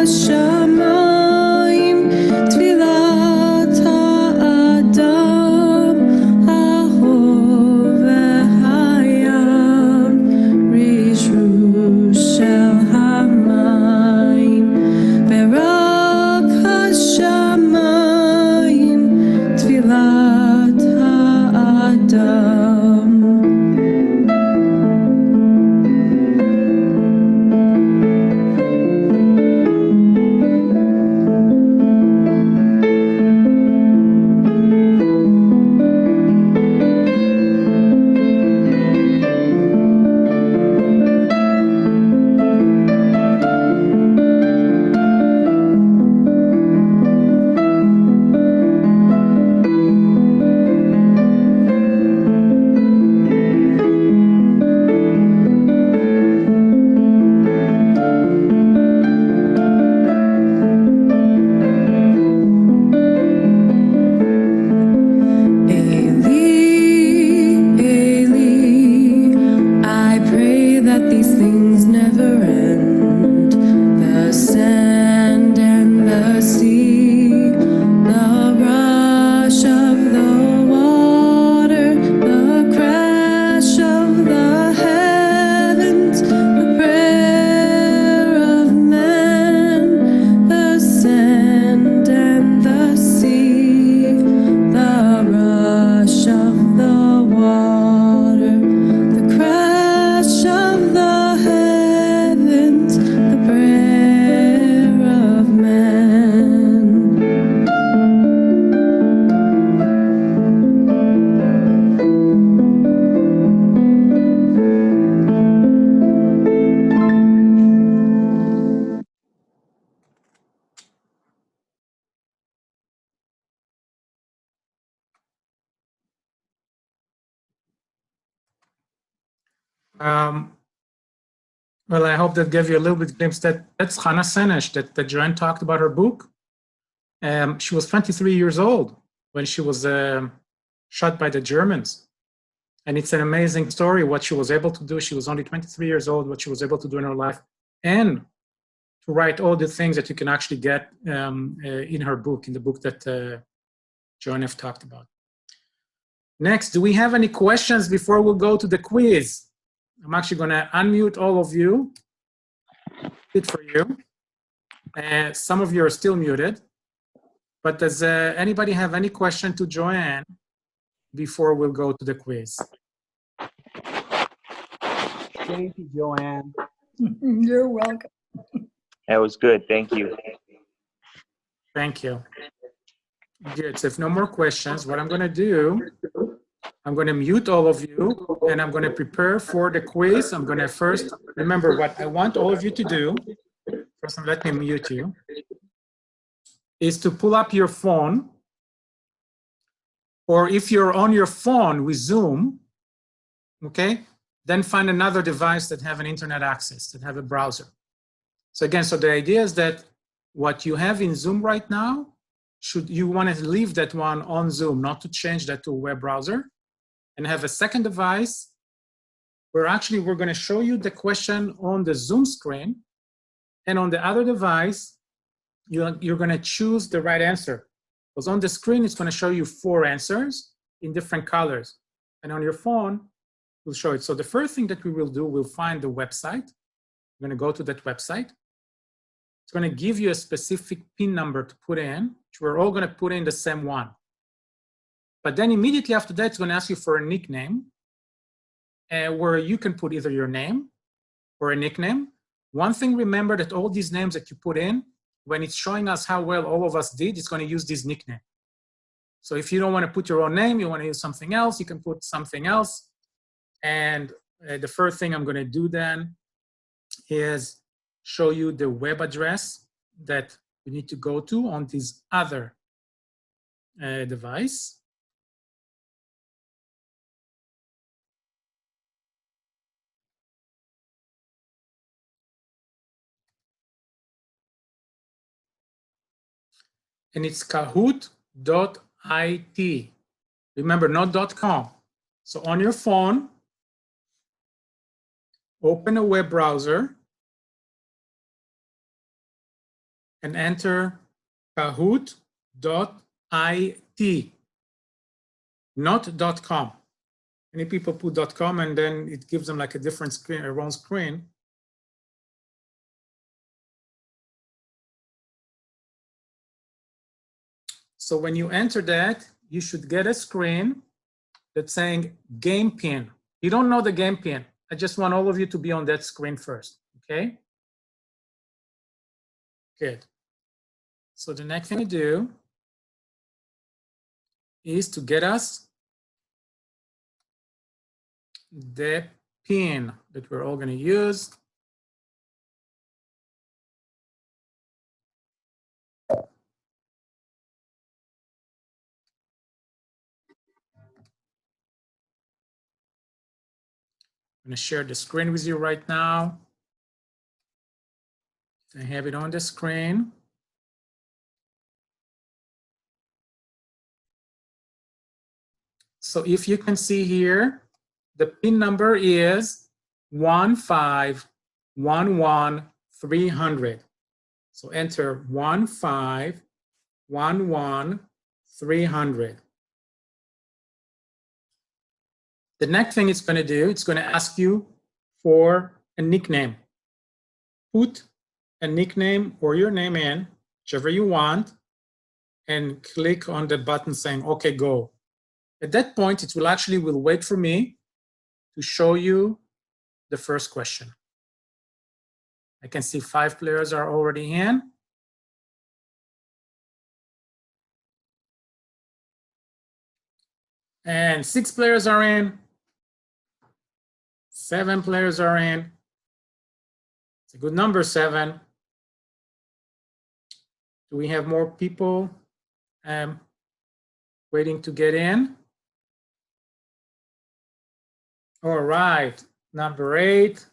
Shama Well, I hope that gave you a little bit glimpse that's Hannah Senesh that Joanne talked about her book. She was 23 years old when she was shot by the Germans. And it's an amazing story, what she was able to do. She was only 23 years old, what she was able to do in her life, and to write all the things that you can actually get in her book, in the book that Joanne have talked about. Next, do we have any questions before we go to the quiz? I'm actually going to unmute all of you. Good for you. Some of you are still muted. But does anybody have any question to Joanne before we'll go to the quiz? Thank you, Joanne. You're welcome. That was good. Thank you. Thank you. Good. So if no more questions, what I'm going to do, I'm going to mute all of you, and I'm going to prepare for the quiz. I'm going to first remember what I want all of you to do. First, let me mute you. Is to pull up your phone, or if you're on your phone with Zoom, okay, then find another device that have an internet access, that have a browser. So again, so the idea is that what you have in Zoom right now, you want to leave that one on Zoom, not to change that to a web browser, and have a second device where actually we're going to show you the question on the Zoom screen, and on the other device, you're going to choose the right answer. Because on the screen, it's going to show you 4 answers in different colors. And on your phone, we'll show it. So the first thing that we will do, we'll find the website. We're going to go to that website. It's going to give you a specific PIN number to put in, which we're all going to put in the same one. But then immediately after that, it's going to ask you for a nickname, where you can put either your name or a nickname. One thing, remember that all these names that you put in, when it's showing us how well all of us did, it's going to use this nickname. So if you don't want to put your own name, you want to use something else, you can put something else. And the first thing I'm going to do then is show you the web address that you need to go to on this other device. And it's kahoot.it. Remember, not .com. So on your phone, open a web browser and enter kahoot.it, not .com. Many people put .com and then it gives them like a different screen, a wrong screen. So when you enter that, you should get a screen that's saying game pin. You don't know the game pin. I just want all of you to be on that screen first, okay? Good. So the next thing to do is to get us the pin that we're all going to use. I'm going to share the screen with you right now. I have it on the screen. So if you can see here, the PIN number is 1511300. So enter 1511300. The next thing it's going to do, it's going to ask you for a nickname. Put a nickname or your name in, whichever you want, and click on the button saying, okay, go. At that point, it will actually wait for me to show you the first question. I can see 5 players are already in. And 6 players are in. 7 players are in. It's a good number, 7. Do we have more people waiting to get in? All right, number 8.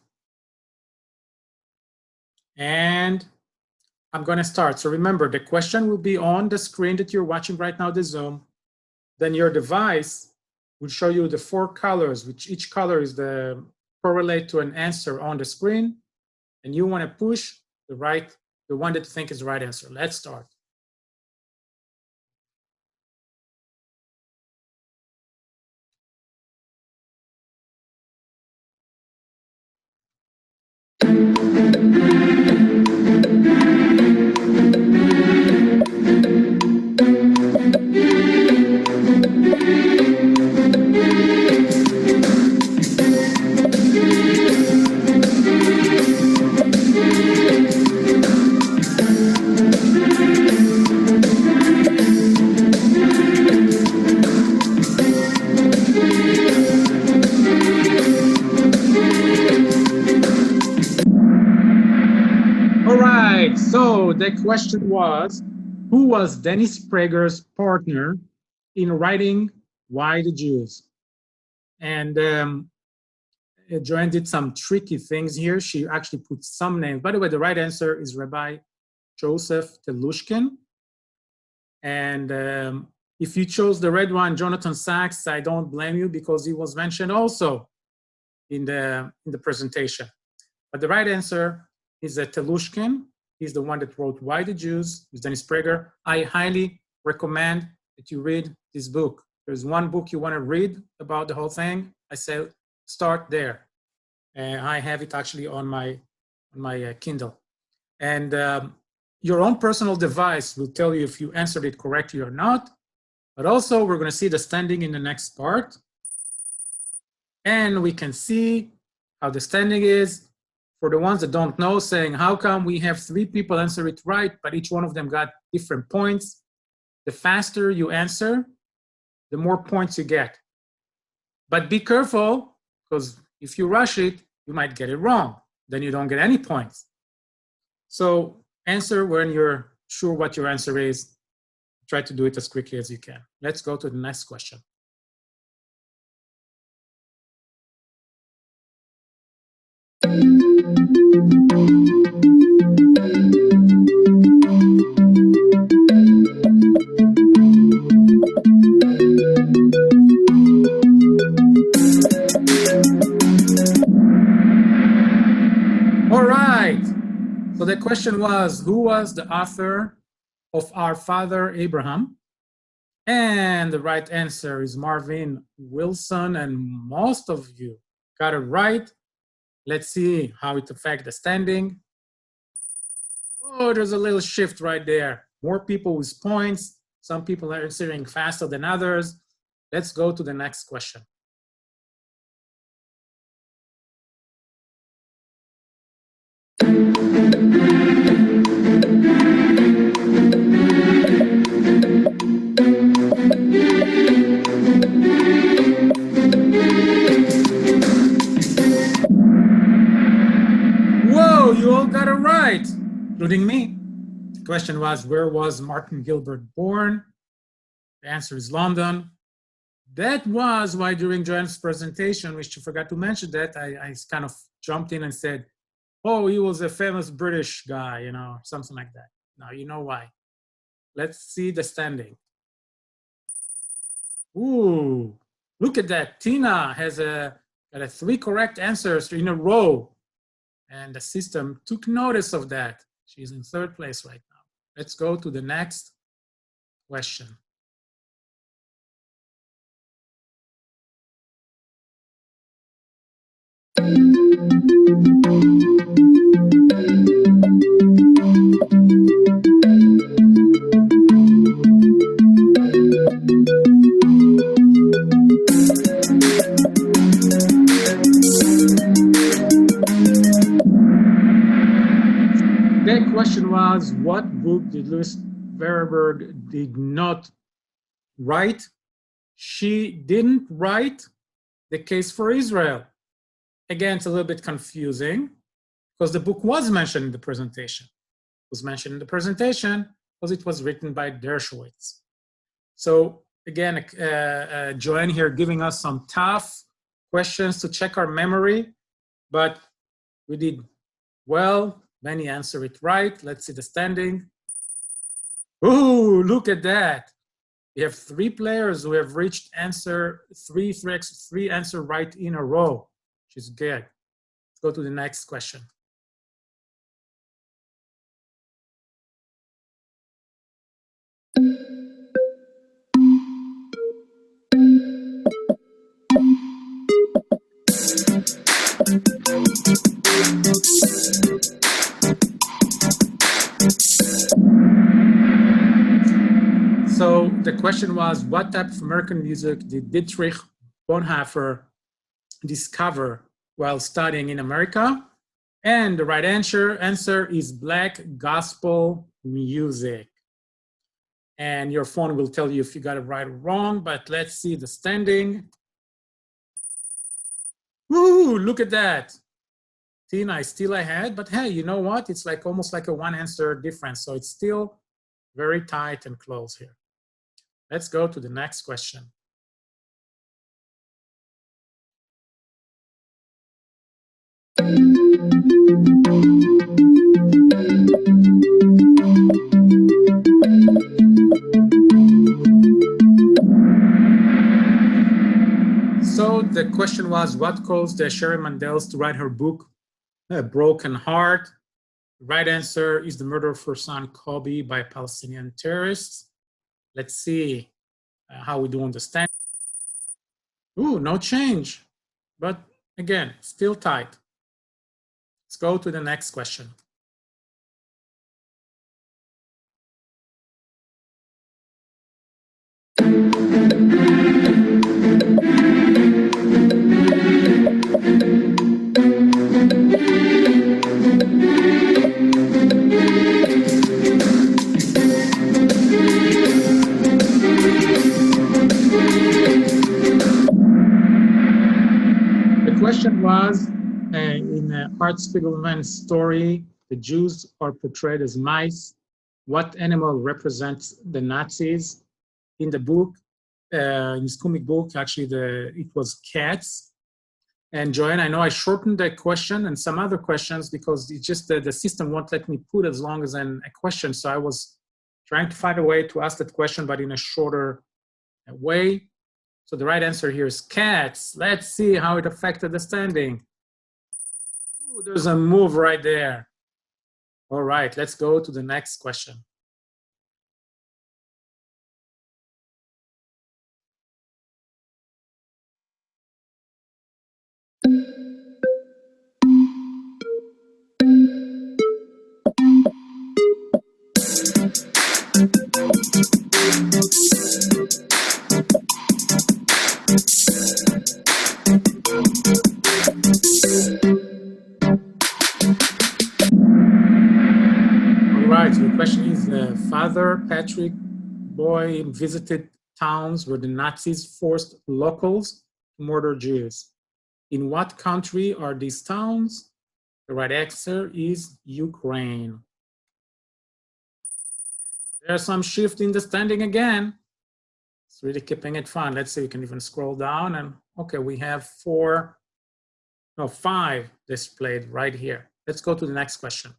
And I'm going to start. So remember, the question will be on the screen that you're watching right now, the Zoom. Then your device will show you the 4 colors, which each color is the correlate to an answer on the screen. And you want to push the one that you think is the right answer. Let's start. So the question was, who was Dennis Prager's partner in writing Why the Jews? And Joanne did some tricky things here. She actually put some names. By the way, the right answer is Rabbi Joseph Telushkin. And if you chose the red one, Jonathan Sachs, I don't blame you because he was mentioned also in the presentation. But the right answer is Telushkin. He's the one that wrote Why the Jews with Dennis Prager. I highly recommend that you read this book. There's one book you want to read about the whole thing. I say start there. And I have it actually on my Kindle. And your own personal device will tell you if you answered it correctly or not. But also we're going to see the standing in the next part. And we can see how the standing is. For the ones that don't know, saying, how come we have 3 people answer it right, but each one of them got different points? The faster you answer, the more points you get. But be careful, because if you rush it, you might get it wrong. Then you don't get any points. So answer when you're sure what your answer is. Try to do it as quickly as you can. Let's go to the next question. All right. So the question was, who was the author of Our Father Abraham? And the right answer is Marvin Wilson, and most of you got it right. Let's see how it affects the standing. Oh, there's a little shift right there. More people with points. Some people are answering faster than others. Let's go to the next question. Whoa, you all got it right, including me. The question was, where was Martin Gilbert born? The answer is London. That was why during Joanne's presentation, which you forgot to mention that, I kind of jumped in and said, oh, he was a famous British guy, you know, something like that. Now you know why. Let's see the standing. Ooh, look at that. Tina has got 3 correct answers in a row. And the system took notice of that. She's in 3rd place right now. Let's go to the next question. The question was, what book did Louise Verberg did not write? She didn't write The Case for Israel. Again, it's a little bit confusing because the book was mentioned in the presentation. It was mentioned in the presentation because it was written by Dershowitz. So again, Joanne here giving us some tough questions to check our memory. but we did well. Many answer it right. Let's see the standing. Ooh, look at that. We have 3 players who have reached three answer right in a row, which is good. Let's go to the next question. So the question was, what type of American music did Dietrich Bonhoeffer discover while studying in America? And the right answer is Black gospel music. And your phone will tell you if you got it right or wrong, but let's see the standing. Woo, look at that. Tina is still ahead, but hey, you know what? It's like almost like a 1 answer difference. So it's still very tight and close here. Let's go to the next question. So the question was, what caused Sherry Mandels to write her book, A Broken Heart? The right answer is the murder of her son Kobe by Palestinian terrorists. Let's see how we do understand. Ooh, no change, but again, still tight. Let's go to the next question. The question was, in Art Spiegelman's story, the Jews are portrayed as mice. What animal represents the Nazis? In the book, in his comic book, actually, it was cats. And Joanne, I know I shortened the question and some other questions because it's just the system won't let me put as long as a question. So I was trying to find a way to ask that question, but in a shorter way. So the right answer here is cats. Let's see how it affected the standing. Ooh, there's a move right there. All right, let's go to the next question. So the question is, Father Patrick Boy visited towns where the Nazis forced locals to murder Jews. In what country are these towns? The right answer is Ukraine. There's some shift in the standing again. It's really keeping it fun. Let's see, we can even scroll down and okay, we have 5 displayed right here. Let's go to the next question.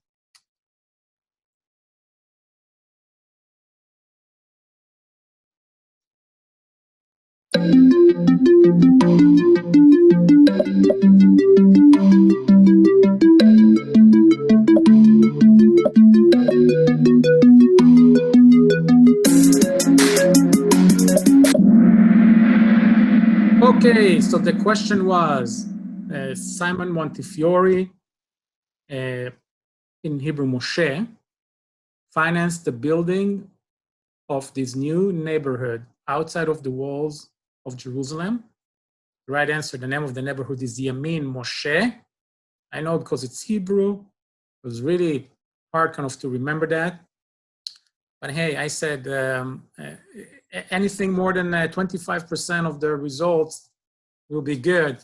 Okay, so the question was, Simon Montefiore, in Hebrew Moshe, financed the building of this new neighborhood outside of the walls of Jerusalem. The right answer, the name of the neighborhood is Yamin Moshe. I know because it's Hebrew. It was really hard kind of to remember that. But hey, I said anything more than 25% of the results will be good.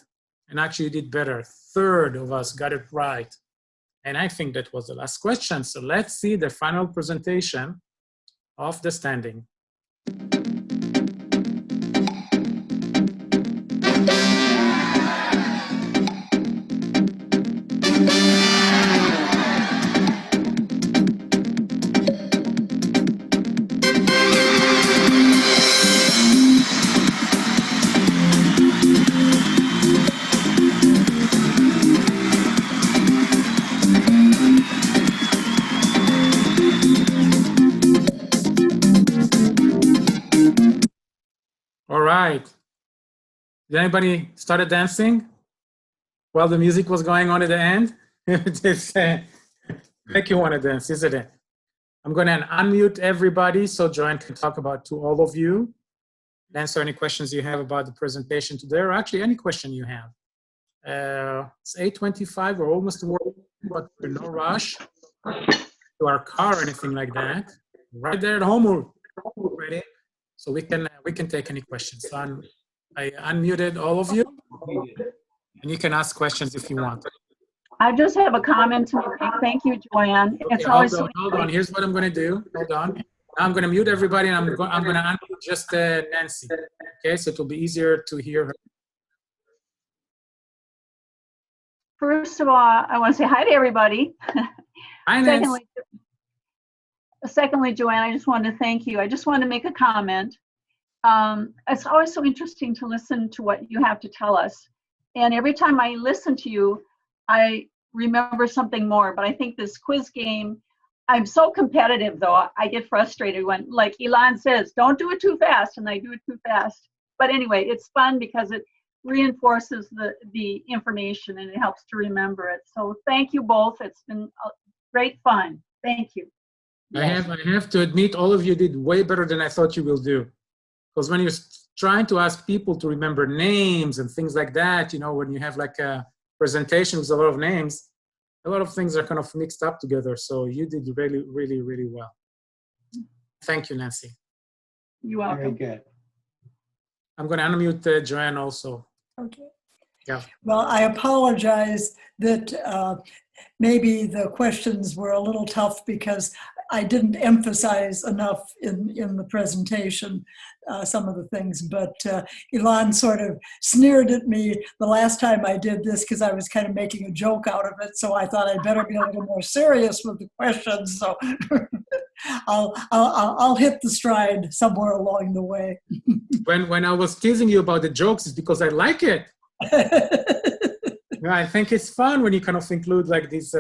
And actually you did better. 1/3 of us got it right. And I think that was the last question. So let's see the final presentation of the standing. Did anybody started dancing while the music was going on at the end? It's, make you want to dance, isn't it? I'm going to unmute everybody so Joanne can talk to all of you, answer any questions you have about the presentation today, or actually any question you have. It's 8:25, we're almost to work, but we're no rush to our car or anything like that. Right there at home, we're ready, so we can take any questions. So I unmuted all of you, and you can ask questions if you want. I just have a comment to make. Thank you, Joanne. Okay, It's always so hold on. Here's what I'm going to do. Hold on. Now I'm going to mute everybody, and I'm going to unmute just Nancy. Okay, so it'll be easier to hear her. First of all, I want to say hi to everybody. Hi, Nancy. Secondly, Joanne, I just wanted to thank you. I just wanted to make a comment. It's always so interesting to listen to what you have to tell us. And every time I listen to you, I remember something more. But I think this quiz game, I'm so competitive, though. I get frustrated when, like Elon says, don't do it too fast, and I do it too fast. But anyway, it's fun because it reinforces the information and it helps to remember it. So thank you both. It's been great fun. Thank you. I have to admit, all of you did way better than I thought you will do. Because when you're trying to ask people to remember names and things like that, you know, when you have like a presentation with a lot of names, a lot of things are kind of mixed up together. So you did really, really, really well. Thank you, Nancy. You're welcome. Very good. I'm going to unmute Joanne also. Okay. Yeah. Well, I apologize that maybe the questions were a little tough because I didn't emphasize enough in the presentation some of the things, but Elon sort of sneered at me the last time I did this because I was kind of making a joke out of it. So I thought I'd better be a little more serious with the questions. So I'll hit the stride somewhere along the way. When I was teasing you about the jokes, it's because I like it. Yeah, I think it's fun when you kind of include like this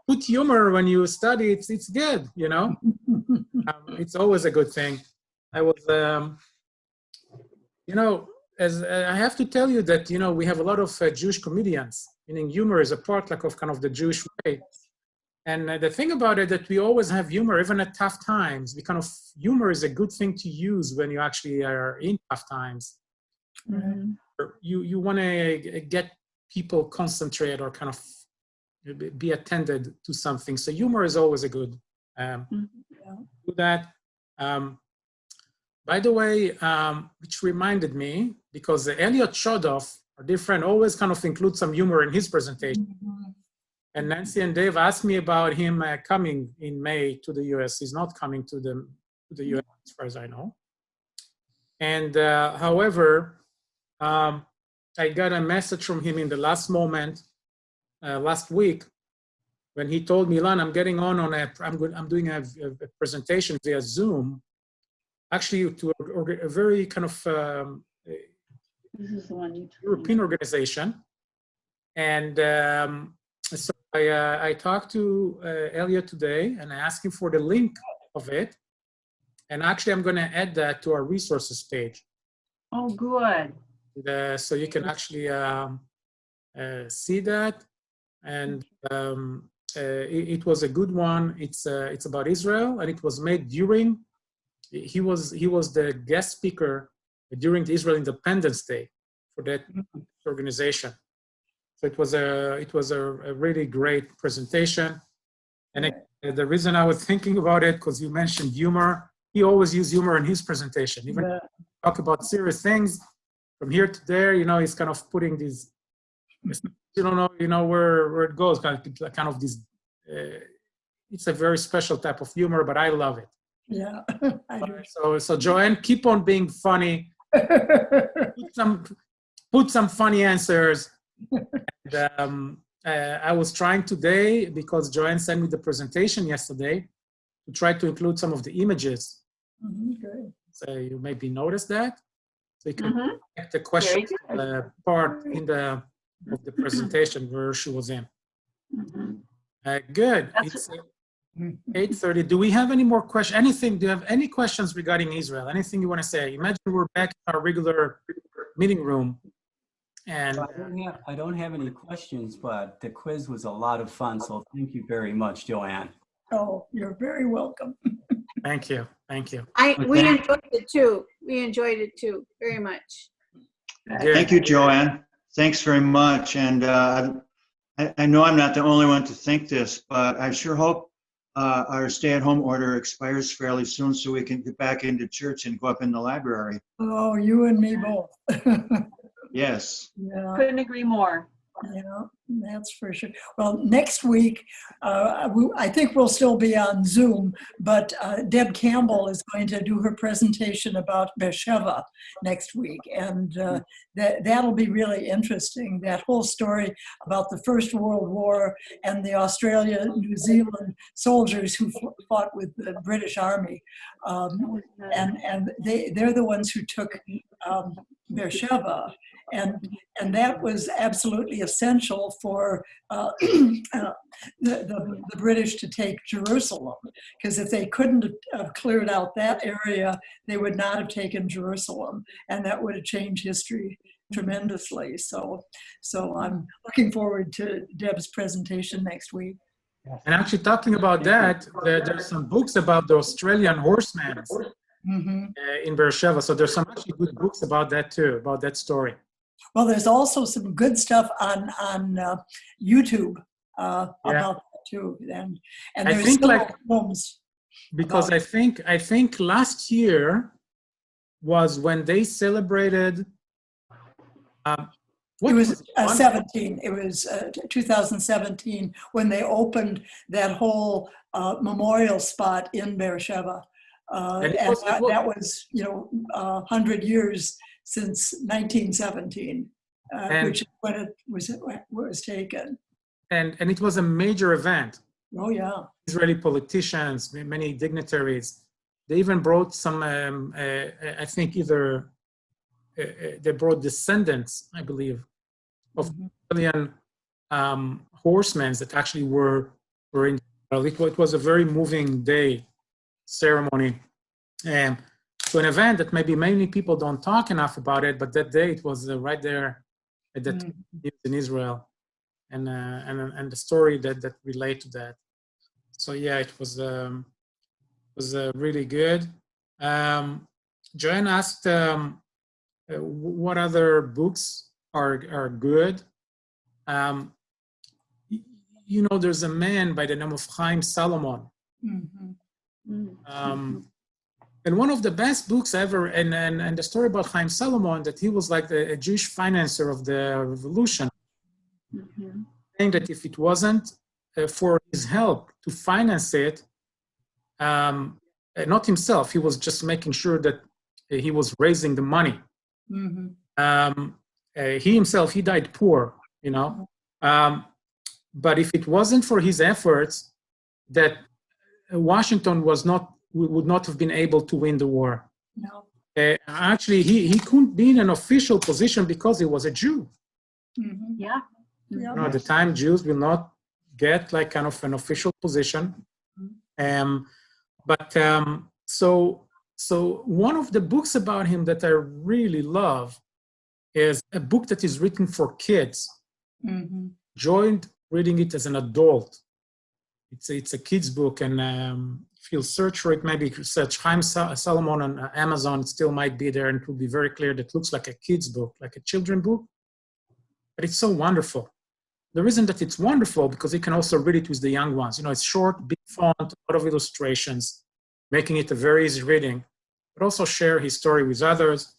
good humor when you study. It's good, you know. It's always a good thing. I was, you know, as I have to tell you that, you know, we have a lot of Jewish comedians, meaning humor is a part like of kind of the Jewish way. And the thing about it that we always have humor, even at tough times. Humor is a good thing to use when you actually are in tough times. Mm-hmm. You want to get people concentrate or kind of be attended to something. So humor is always a good do that. By the way, which reminded me, because Elliot Chodoff, our dear friend, always kind of includes some humor in his presentation. Mm-hmm. And Nancy and Dave asked me about him coming in May to the US. He's not coming to the US as far as I know. And however, I got a message from him in the last moment, last week, when he told me, Ilan, I'm getting I'm doing a presentation via Zoom, actually to a very kind of This is the one you European organization. And so I talked to Elliot today, and I asked him for the link of it. And actually, I'm going to add that to our resources page. Oh, good. So you can actually see that, and it was a good one. It's about Israel, and it was made during. He was the guest speaker during the Israel Independence Day for that organization. So it was a really great presentation, and the reason I was thinking about it, because you mentioned humor, he always used humor in his presentation. Even talk about serious things. From here to there, you know, he's kind of putting these, you don't know where it goes, kind of this, it's a very special type of humor, but I love it. Yeah, I do. So Joanne, keep on being funny. Put some funny answers. And, I was trying today, because Joanne sent me the presentation yesterday, to try to include some of the images. Great. So you maybe noticed that. So you can get the question part of the presentation where she was in. Good. It's 8:30. Do we have any more questions? Do you have any questions regarding Israel? Anything you want to say? Imagine we're back in our regular meeting room. And So I don't have any questions, but the quiz was a lot of fun. So thank you very much, Joanne. Oh, you're very welcome. thank you. Thank you. We enjoyed it too. We enjoyed it too, very much. Good. Thank you, Joanne. Thanks very much. And I know I'm not the only one to think this, but I sure hope our stay-at-home order expires fairly soon so we can get back into church and go up in the library. Oh, you and me both. Yes. Yeah. Couldn't agree more. Yeah, that's for sure. Well, next week, I think we'll still be on Zoom, but Deb Campbell is going to do her presentation about Beersheba next week. And that'll be really interesting. That whole story about the First World War and the Australia-New Zealand soldiers who fought with the British Army. And they're the ones who took Beersheba. And that was absolutely essential for the British to take Jerusalem, because if they couldn't have cleared out that area, they would not have taken Jerusalem, and that would have changed history tremendously. So I'm looking forward to Deb's presentation next week. And actually talking about that, there's some books about the Australian horsemen in Beersheba. So there's some actually good books about that too, about that story. Well, there's also some good stuff on YouTube about that too, and there's I think films. Because I think last year was when they celebrated. It was 17. It was 2017 when they opened that whole memorial spot in Beersheba, and that was 100 years since 1917, which is when it was taken. And it was a major event. Oh yeah. Israeli politicians, many dignitaries, they even brought some, I think either, they brought descendants, I believe, of Australian horsemen that actually were in Israel. It was a very moving day ceremony. So an event that maybe many people don't talk enough about it, but that day it was right there at that in Israel, and the story that relate to that. So yeah, it was really good. Joanne asked what other books are good. There's a man by the name of Chaim Salomon. And one of the best books ever, and the story about Chaim Salomon, that he was like a Jewish financier of the revolution, saying that if it wasn't for his help to finance it, not himself, he was just making sure that he was raising the money. He himself, he died poor, but if it wasn't for his efforts, that Washington would not have been able to win the war. No. Actually, he couldn't be in an official position because he was a Jew. Yeah. At the time, Jews will not get like kind of an official position. So one of the books about him that I really love is a book that is written for kids. Joined reading it as an adult. It's a kid's book, and if you'll search for it, maybe search Chaim Salomon on Amazon, it still might be there, and it will be very clear that it looks like a kid's book, like a children's book, but it's so wonderful. The reason that it's wonderful, because you can also read it with the young ones. It's short, big font, a lot of illustrations, making it a very easy reading, but also share his story with others.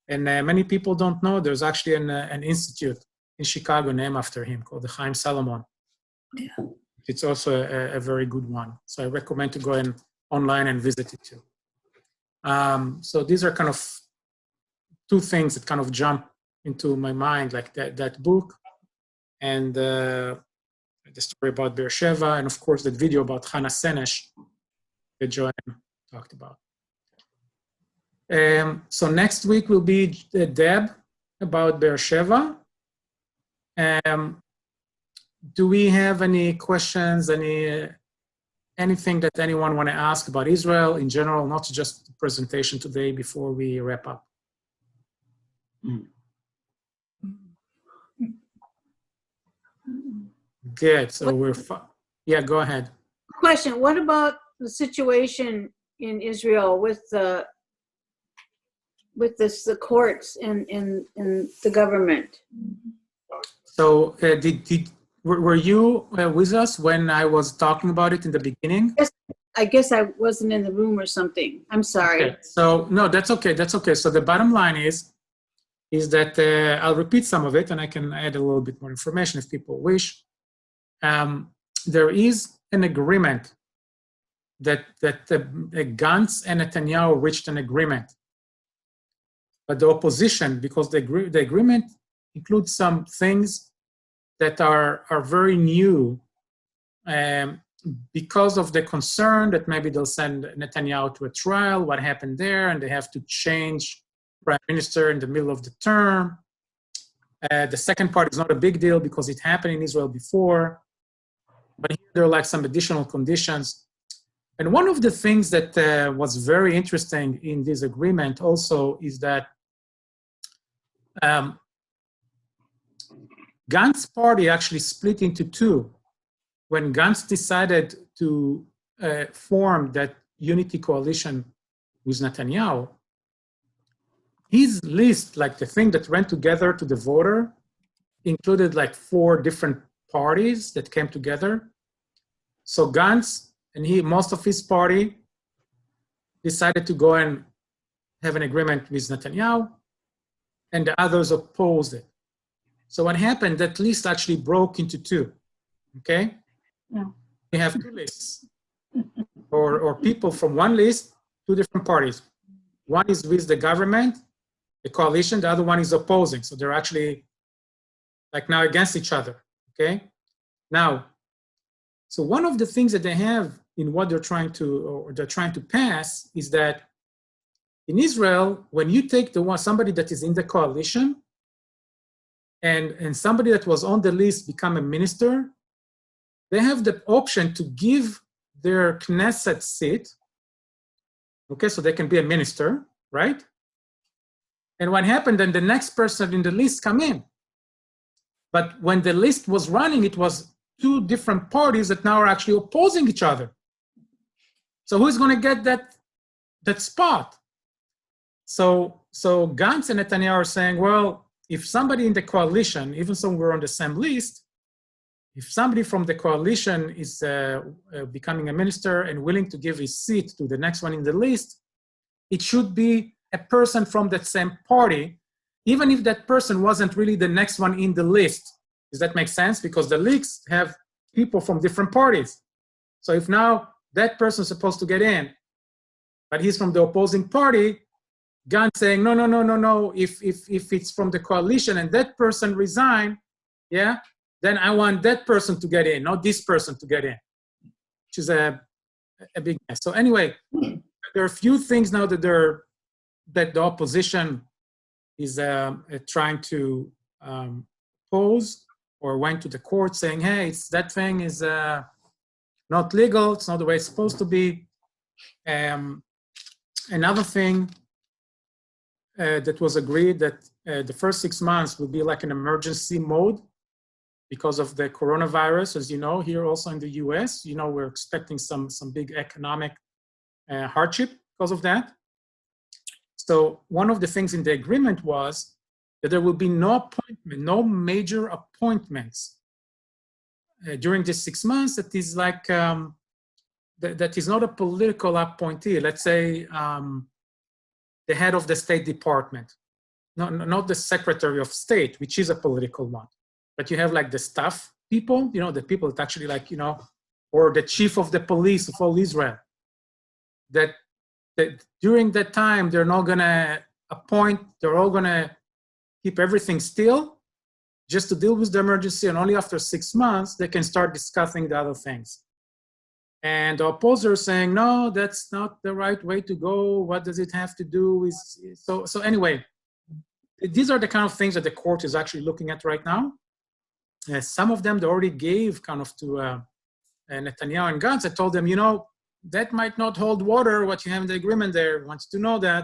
And many people don't know there's actually an institute in Chicago named after him called the Chaim Salomon. Yeah. It's also a very good one. So I recommend to go online and visit it too. So these are kind of two things that kind of jump into my mind, like that book and the story about Beersheba, and of course that video about Hannah Senesh that Joanne talked about. So next week will be Deb about Beersheba. Do we have any questions, anything that anyone want to ask about Israel in general, not just the presentation today before we wrap up? Good. So yeah, go ahead. Question, what about the situation in Israel with the courts and the government? So were you with us when I was talking about it in the beginning? I guess I wasn't in the room or something. I'm sorry. Okay. So no, that's okay. That's okay. So the bottom line is that I'll repeat some of it, and I can add a little bit more information if people wish. There is an agreement that Gantz and Netanyahu reached an agreement, but the opposition, because the agreement includes some things that are very new, because of the concern that maybe they'll send Netanyahu to a trial, what happened there, and they have to change prime minister in the middle of the term. The second part is not a big deal because it happened in Israel before, but here there are like some additional conditions. And one of the things that was very interesting in this agreement also is that Gantz's party actually split into two. When Gantz decided to form that unity coalition with Netanyahu, his list, like the thing that went together to the voter, included like 4 different parties that came together. So Gantz and most of his party decided to go and have an agreement with Netanyahu, and the others opposed it. So what happened, that list actually broke into 2, okay? Yeah. You have 2 lists, or people from one list, 2 different parties. One is with the government, the coalition, the other one is opposing. So they're actually like now against each other, okay? Now, so one of the things that they have in what they're trying to pass is that in Israel, when you take somebody that is in the coalition and somebody that was on the list become a minister, they have the option to give their Knesset seat, okay, so they can be a minister, right? And what happened, then the next person in the list come in. But when the list was running, it was 2 different parties that now are actually opposing each other. So who's going to get that spot? So Gantz and Netanyahu are saying, well, if somebody in the coalition, even though we're on the same list, if somebody from the coalition is becoming a minister and willing to give his seat to the next one in the list, it should be a person from that same party, even if that person wasn't really the next one in the list. Does that make sense? Because the lists have people from different parties. So if now that person is supposed to get in, but he's from the opposing party, Gantz saying, no. If it's from the coalition and that person resign, yeah, then I want that person to get in, not this person to get in, which is a big mess. So anyway, there are a few things now that the opposition is trying to pose or went to the court saying, hey, that thing is not legal, it's not the way it's supposed to be. Another thing that was agreed that the first 6 months would be like an emergency mode because of the coronavirus. As you know, here also in the US, we're expecting some big economic hardship because of that. So one of the things in the agreement was that there will be no major appointments during this 6 months. That is like, that is not a political appointee. Let's say the head of the State Department, not the Secretary of State, which is a political one. But you have like the staff people, the people that actually like, or the chief of the police of all Israel, that during that time, they're not gonna appoint, they're all gonna keep everything still just to deal with the emergency, and only after 6 months, they can start discussing the other things. And the opposer is saying, no, that's not the right way to go. What does it have to do with, so anyway, these are the kind of things that the court is actually looking at right now. Some of them they already gave kind of to Netanyahu and Gantz. I told them, that might not hold water, what you have in the agreement there. Wants to know that.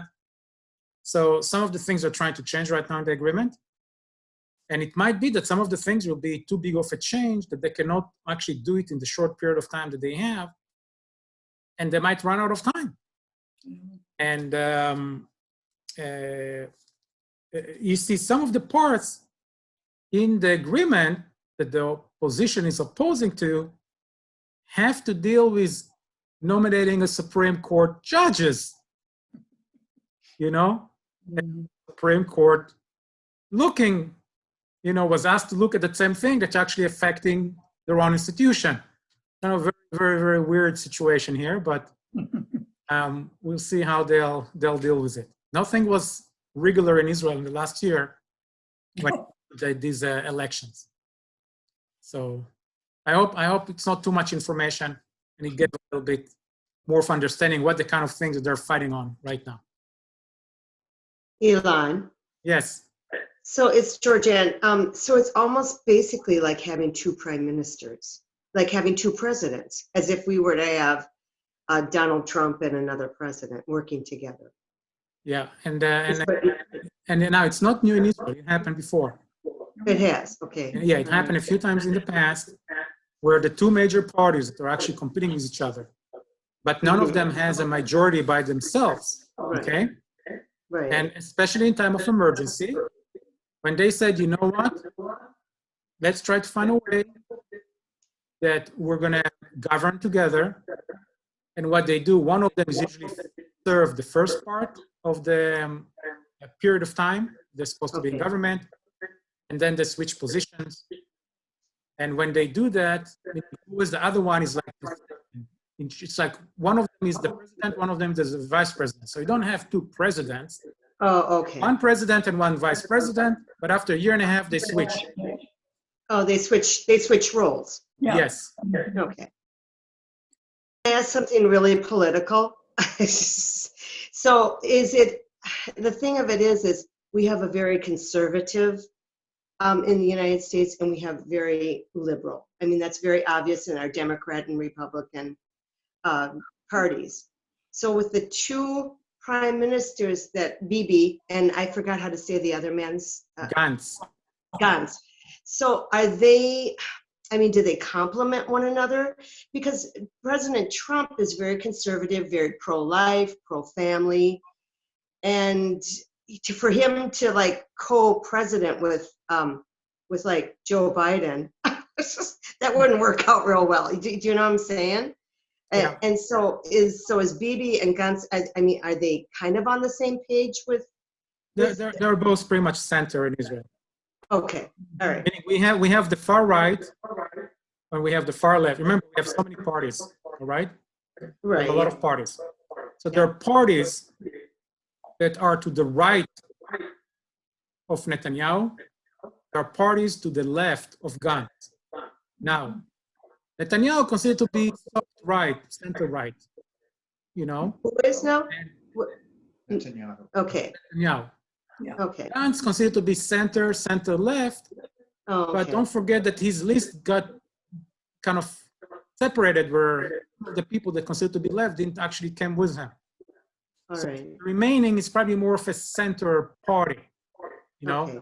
So some of the things are trying to change right now in the agreement. And it might be that some of the things will be too big of a change that they cannot actually do it in the short period of time that they have. And they might run out of time. And you see some of the parts in the agreement that the opposition is opposing to have to deal with nominating a Supreme Court judges, you know, and Supreme Court looking, you know, was asked to look at the same thing that's actually affecting their own institution. Kind of very, very, very weird situation here, but we'll see how they'll deal with it. Nothing was regular in Israel in the last year when these elections. So I hope it's not too much information and it gets a little bit more of understanding what the kind of things that they're fighting on right now. Elon. Yes. So it's Georgianne. So it's almost basically like having two prime ministers, like having two presidents, as if we were to have Donald Trump and another president working together. Yeah, and now it's not new in Israel. It happened before. It has, okay. Yeah, it happened a few times in the past where the two major parties that are actually competing with each other, but none of them has a majority by themselves, okay? Right. And especially in time of emergency, when they said, you know what, let's try to find a way that we're gonna govern together. And what they do, one of them is usually serve the first part of the period of time they're supposed to be in government, and then they switch positions. And when they do that, always the other one is like, it's like one of them is the president, one of them is the vice president. So you don't have two presidents. Oh, okay. One president and one vice president, but after a year and a half, they switch. Oh, they switch roles. Yeah. Yes. Okay. I ask something really political. So is it, the thing of it is we have a very conservative in the United States, and we have very liberal. I mean, that's very obvious in our Democrat and Republican parties. So with the two prime ministers that Bibi, and I forgot how to say the other man's. Gantz. So are they, I mean, do they complement one another? Because President Trump is very conservative, very pro-life, pro-family. And for him to like co-president with like Joe Biden, that wouldn't work out real well. Do you know what I'm saying? Yeah. And so is Bibi and Gantz, I mean, are they kind of on the same page with? They're both pretty much center in Israel. Okay, all right. Meaning we have the far right and we have the far left. Remember, we have so many parties, all right? We have a lot of parties. So there are parties that are to the right of Netanyahu. There are parties to the left of Gantz. Now, Netanyahu considered to be soft right, center right, you know? Who is now? Netanyahu. Okay, Netanyahu. okay. Gantz considered to be center left, Oh, but okay. don't forget that his list got kind of separated where the people that considered to be left didn't actually come with him. All So right. the remaining is probably more of a center party, you know? Okay.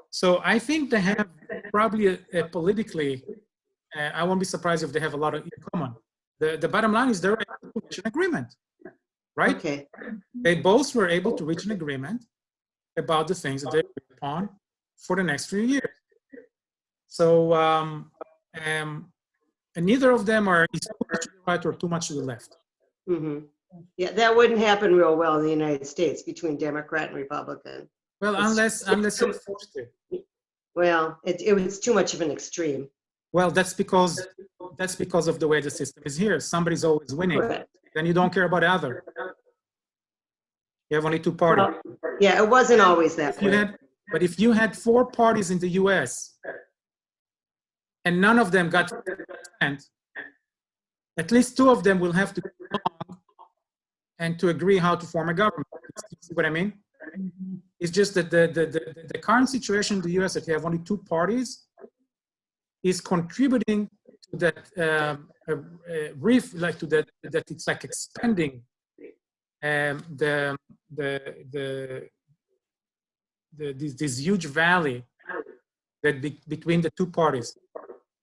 So I think they have probably politically, I won't be surprised if they have a lot in common. The bottom line is they're able to reach an agreement, right? Okay. They both were able to reach an agreement about the things that they agreed upon for the next few years. So, and neither of them are too much to the right or too much to the left. Mm-hmm. Yeah, that wouldn't happen real well in the United States between Democrat and Republican. Well, unless you're forced to. Well, it was too much of an extreme. Well, that's because of the way the system is here. Somebody's always winning. Correct. Then you don't care about the other. You have only two parties. Well, yeah, it wasn't always that way. But if you had four parties in the US and none of them got 50%, at least two of them will have to go along and to agree how to form a government. You see what I mean? It's just that the current situation in the US that you have only two parties is contributing to that that it's like expanding the this huge valley that between the two parties.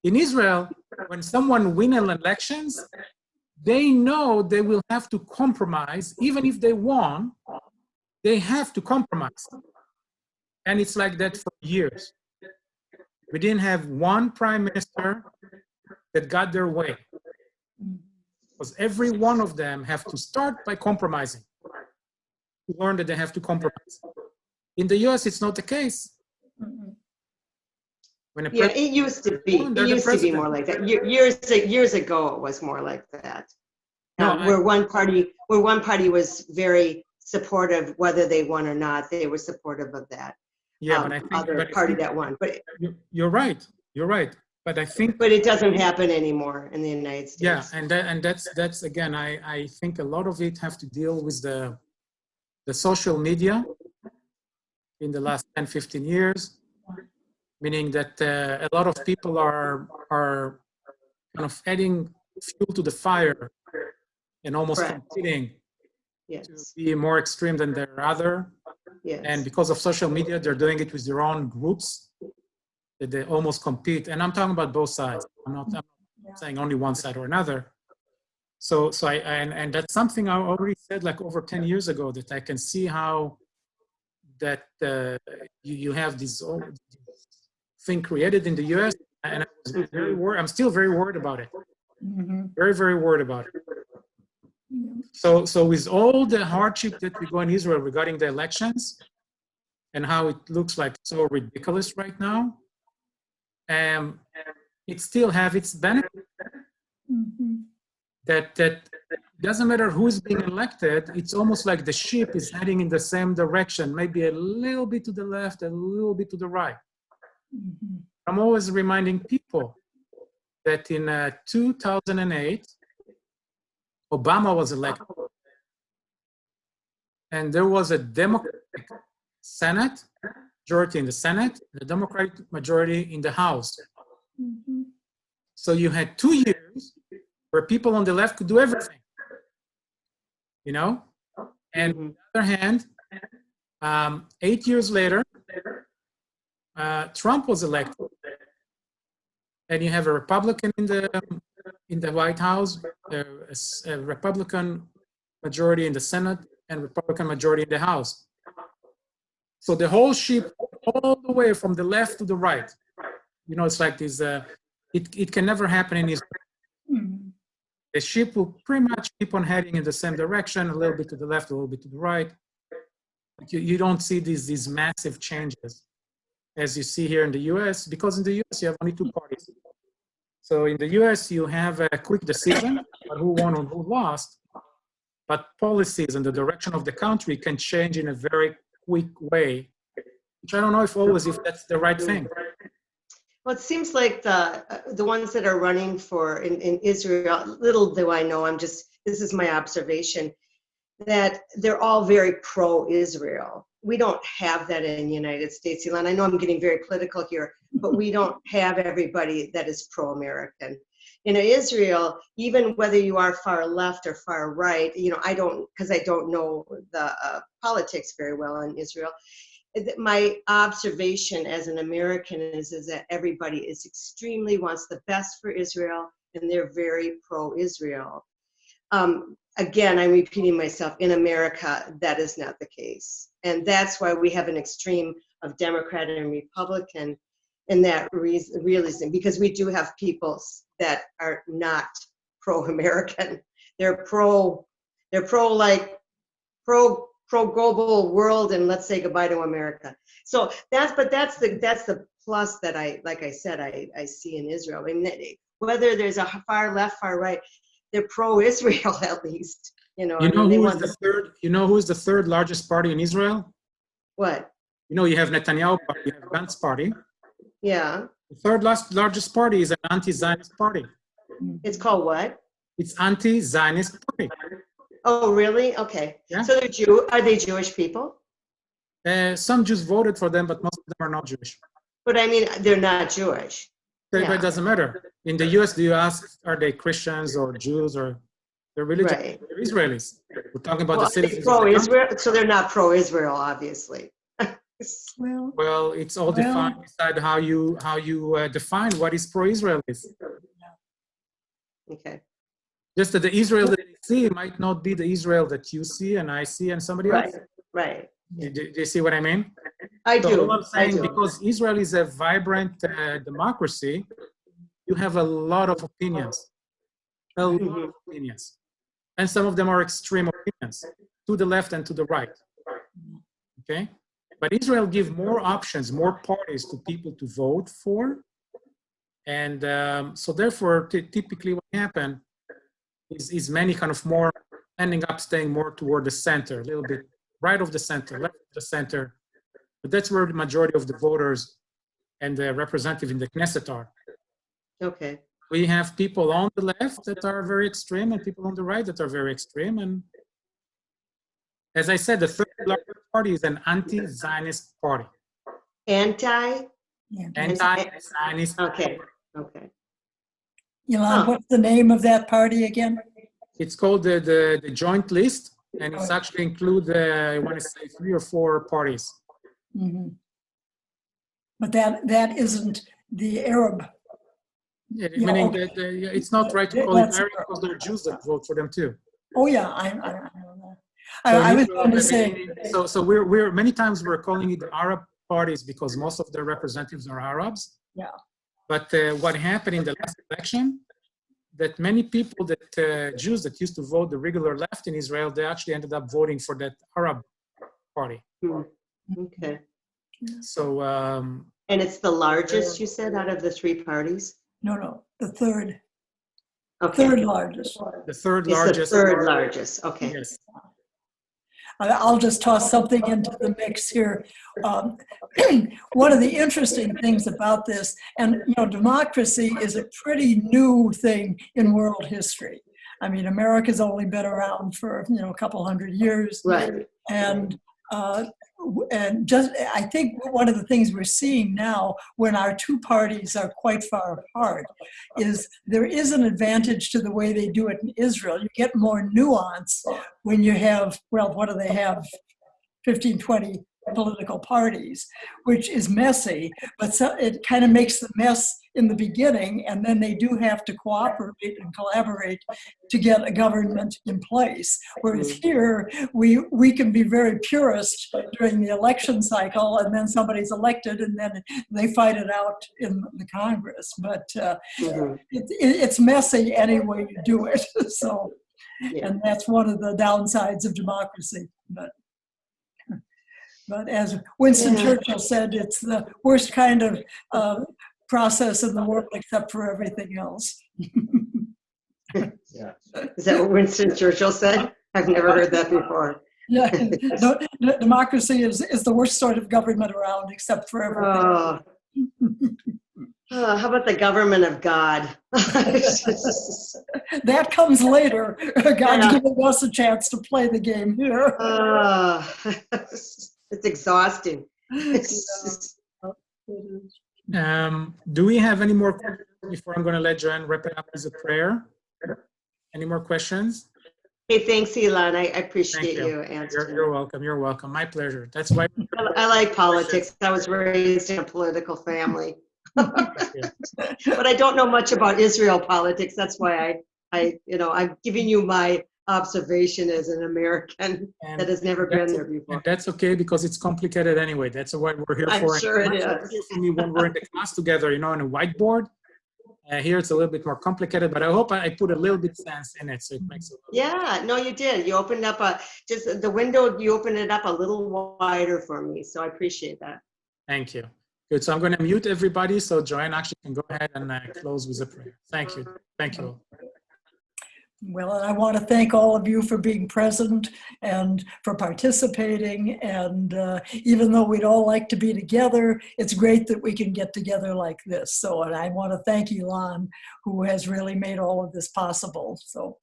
In Israel, when someone wins elections, they know they will have to compromise. Even if they won, they have to compromise. And it's like that for years. We didn't have one prime minister that got their way. Because every one of them have to start by compromising. To learn that they have to compromise. In the US, it's not the case. When Yeah, it used to be. It used to be more like that. Years ago, it was more like that. Where one party was very supportive, whether they won or not, they were supportive of that. Yeah, but I think other party that won. But you're right. You're right. But I think. But it doesn't happen anymore in the United States. Yeah, and that's again. I think a lot of it have to deal with the social media in the last 10, 15 years. Meaning that a lot of people are kind of adding fuel to the fire and almost competing to be more extreme than their other. Yes. And because of social media, they're doing it with their own groups that they almost compete. And I'm talking about both sides. I'm not saying only one side or another. So and that's something I already said like over 10 years ago, that I can see how that you have this thing created in the US, and I was very worried. I'm still very worried about it. Very, very worried about it. So with all the hardship that we go in Israel regarding the elections and how it looks like so ridiculous right now, it still have its benefit. That doesn't matter who's being elected, it's almost like the ship is heading in the same direction, maybe a little bit to the left, a little bit to the right. I'm always reminding people that in 2008, Obama was elected. And there was a Democratic Senate, majority in the Senate, and a Democratic majority in the House. So you had 2 years where people on the left could do everything, you know? And on the other hand, 8 years later, Trump was elected, and you have a Republican in the White House, a Republican majority in the Senate, and Republican majority in the House. So the whole ship, all the way from the left to the right, you know, it's like this. It can never happen in Israel. The ship will pretty much keep on heading in the same direction, a little bit to the left, a little bit to the right. But you don't see these massive changes as you see here in the US, because in the US you have only two parties. So in the US you have a quick decision about who won or who lost, but policies and the direction of the country can change in a very quick way, which I don't know if that's the right thing. Well, it seems like the ones that are running for in Israel, little do I know, this is my observation, that they're all very pro-Israel. We don't have that in the United States, Elon. I know I'm getting very political here, but we don't have everybody that is pro-American. In Israel, even whether you are far left or far right, you know, I don't know the politics very well in Israel. My observation as an American is that everybody is extremely wants the best for Israel, and they're very pro-Israel. Again, I'm repeating myself, in America, that is not the case. And that's why we have an extreme of Democrat and Republican in that realism, because we do have people that are not pro-American. They're pro-global world, and let's say goodbye to America. So that's the plus that I see in Israel. I mean, whether there's a far left, far right, they're pro-Israel at least. You know who is the third largest party in Israel? What? You know, you have Netanyahu party, you have Gantz party. Yeah. The third largest party is an anti-Zionist party. It's called what? It's anti-Zionist party. Oh, really? Okay. Yeah. So are they Jewish people? Some Jews voted for them, but most of them are not Jewish. But I mean, they're not Jewish. But it doesn't matter. In the US, do you ask, are they Christians or Jews or they're religious? Right. They're Israelis. We're talking about the citizens. Pro-Israel, so they're not pro-Israel, obviously. Well, it's all defined beside how you define what is pro-Israel is. Okay. Just that the Israel that you see might not be the Israel that you see and I see and somebody else. Right. Do you see what I mean? I So do. all I'm saying, because Israel is a vibrant democracy, you have a lot of opinions. A lot of opinions. And some of them are extreme opinions, to the left and to the right. Okay? But Israel gives more options, more parties to people to vote for. And so therefore, typically what happens is many kind of more ending up staying more toward the center, a little bit right of the center, left of the center. But that's where the majority of the voters and the representative in the Knesset are. Okay. We have people on the left that are very extreme and people on the right that are very extreme. And as I said, the third largest party is an anti-Zionist party. Anti-Zionist. Okay. Ilan, what's the name of that party again? It's called the Joint List, and it's actually include, I want to say, 3 or 4 parties. Mm-hmm. But that isn't the Arab. Yeah, meaning that it's not right to call it Arab because there are Jews that vote for them too. Oh yeah, I know that. I was going to say. So we're many times we're calling it the Arab parties because most of their representatives are Arabs. Yeah. But what happened in the last election, that many people that Jews that used to vote the regular left in Israel, they actually ended up voting for that Arab party. Okay. So. And it's the largest, you said, out of the 3 parties? No, the third. Okay. Third largest. The third It's largest. the third largest. Okay. Yes. I'll just toss something into the mix here. One of the interesting things about this, and democracy is a pretty new thing in world history. I mean, America's only been around for a couple hundred years, Right. And just I think one of the things we're seeing now, when our 2 parties are quite far apart, is there is an advantage to the way they do it in Israel. You get more nuance when you have, what do they have, 15, 20 political parties, which is messy, but it kind of makes the mess in the beginning, and then they do have to cooperate and collaborate to get a government in place. Whereas here, we can be very purist during the election cycle, and then somebody's elected, and then they fight it out in the Congress. But it's messy any way you do it. So, and that's one of the downsides of democracy. But as Winston Churchill said, it's the worst kind of process in the world except for everything else. Is that what Winston Churchill said? I've never heard that before. Yeah, democracy is the worst sort of government around except for everything. How about the government of God? That comes later. God's giving us a chance to play the game here. It's exhausting. Do we have any more questions before I'm going to let Joanne wrap it up with a prayer? Any more questions? Hey, thanks, Ilan. I appreciate you answering. You're welcome. You're welcome. My pleasure. That's why I like politics. I was raised in a political family. But I don't know much about Israel politics. That's why I'm giving you my observation as an American that has never been there before. And that's okay because it's complicated anyway. That's what we're here for. I'm sure it is. For me, when we're in the class together, on a whiteboard. Here it's a little bit more complicated, but I hope I put a little bit sense in it, so it makes it. No, you did. You opened up just the window. You opened it up a little wider for me, so I appreciate that. Thank you. Good. So I'm going to mute everybody, so Joanne actually can go ahead and close with a prayer. Thank you. Thank you all. Well, and I want to thank all of you for being present and for participating. And even though we'd all like to be together, it's great that we can get together like this. So, and I want to thank Ilan, who has really made all of this possible. So,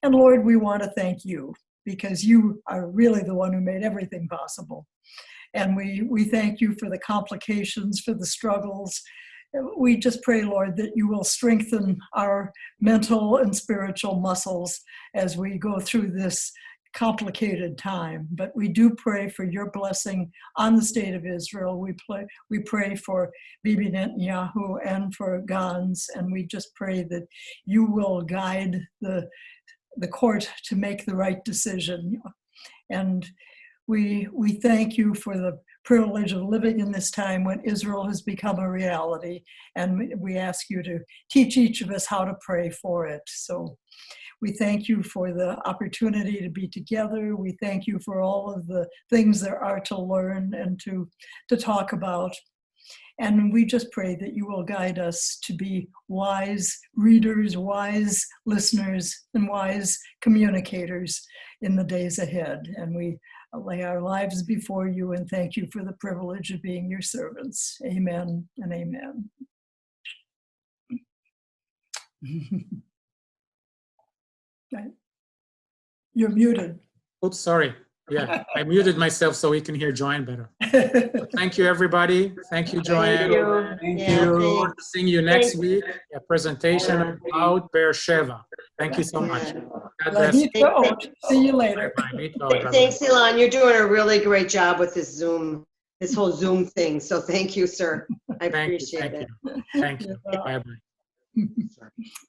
and Lord, we want to thank you because you are really the one who made everything possible. And we thank you for the complications, for the struggles. We just pray, Lord, that you will strengthen our mental and spiritual muscles as we go through this complicated time, but we do pray for your blessing on the state of Israel. We pray for Bibi Netanyahu and for Gans, and we just pray that you will guide the court to make the right decision. And we thank you for the privilege of living in this time when Israel has become a reality, and we ask you to teach each of us how to pray for it. So we thank you for the opportunity to be together. We thank you for all of the things there are to learn and to talk about. And we just pray that you will guide us to be wise readers, wise listeners, and wise communicators in the days ahead. And we lay our lives before you and thank you for the privilege of being your servants. Amen and amen. You're muted. Oops, sorry. Yeah, I muted myself so we can hear Joanne better. Thank you, everybody. Thank you, Joanne. Thank Yeah, you. Look forward to seeing you next Thank- week. A presentation about Beersheba. Thank you so much. Yeah. God bless you. See you later. Bye-bye. Bye-bye. Thanks, Elon. You're doing a really great job with this whole Zoom thing. So thank you, sir. I Thank you. appreciate Thank it. you. Thank you. Bye-bye.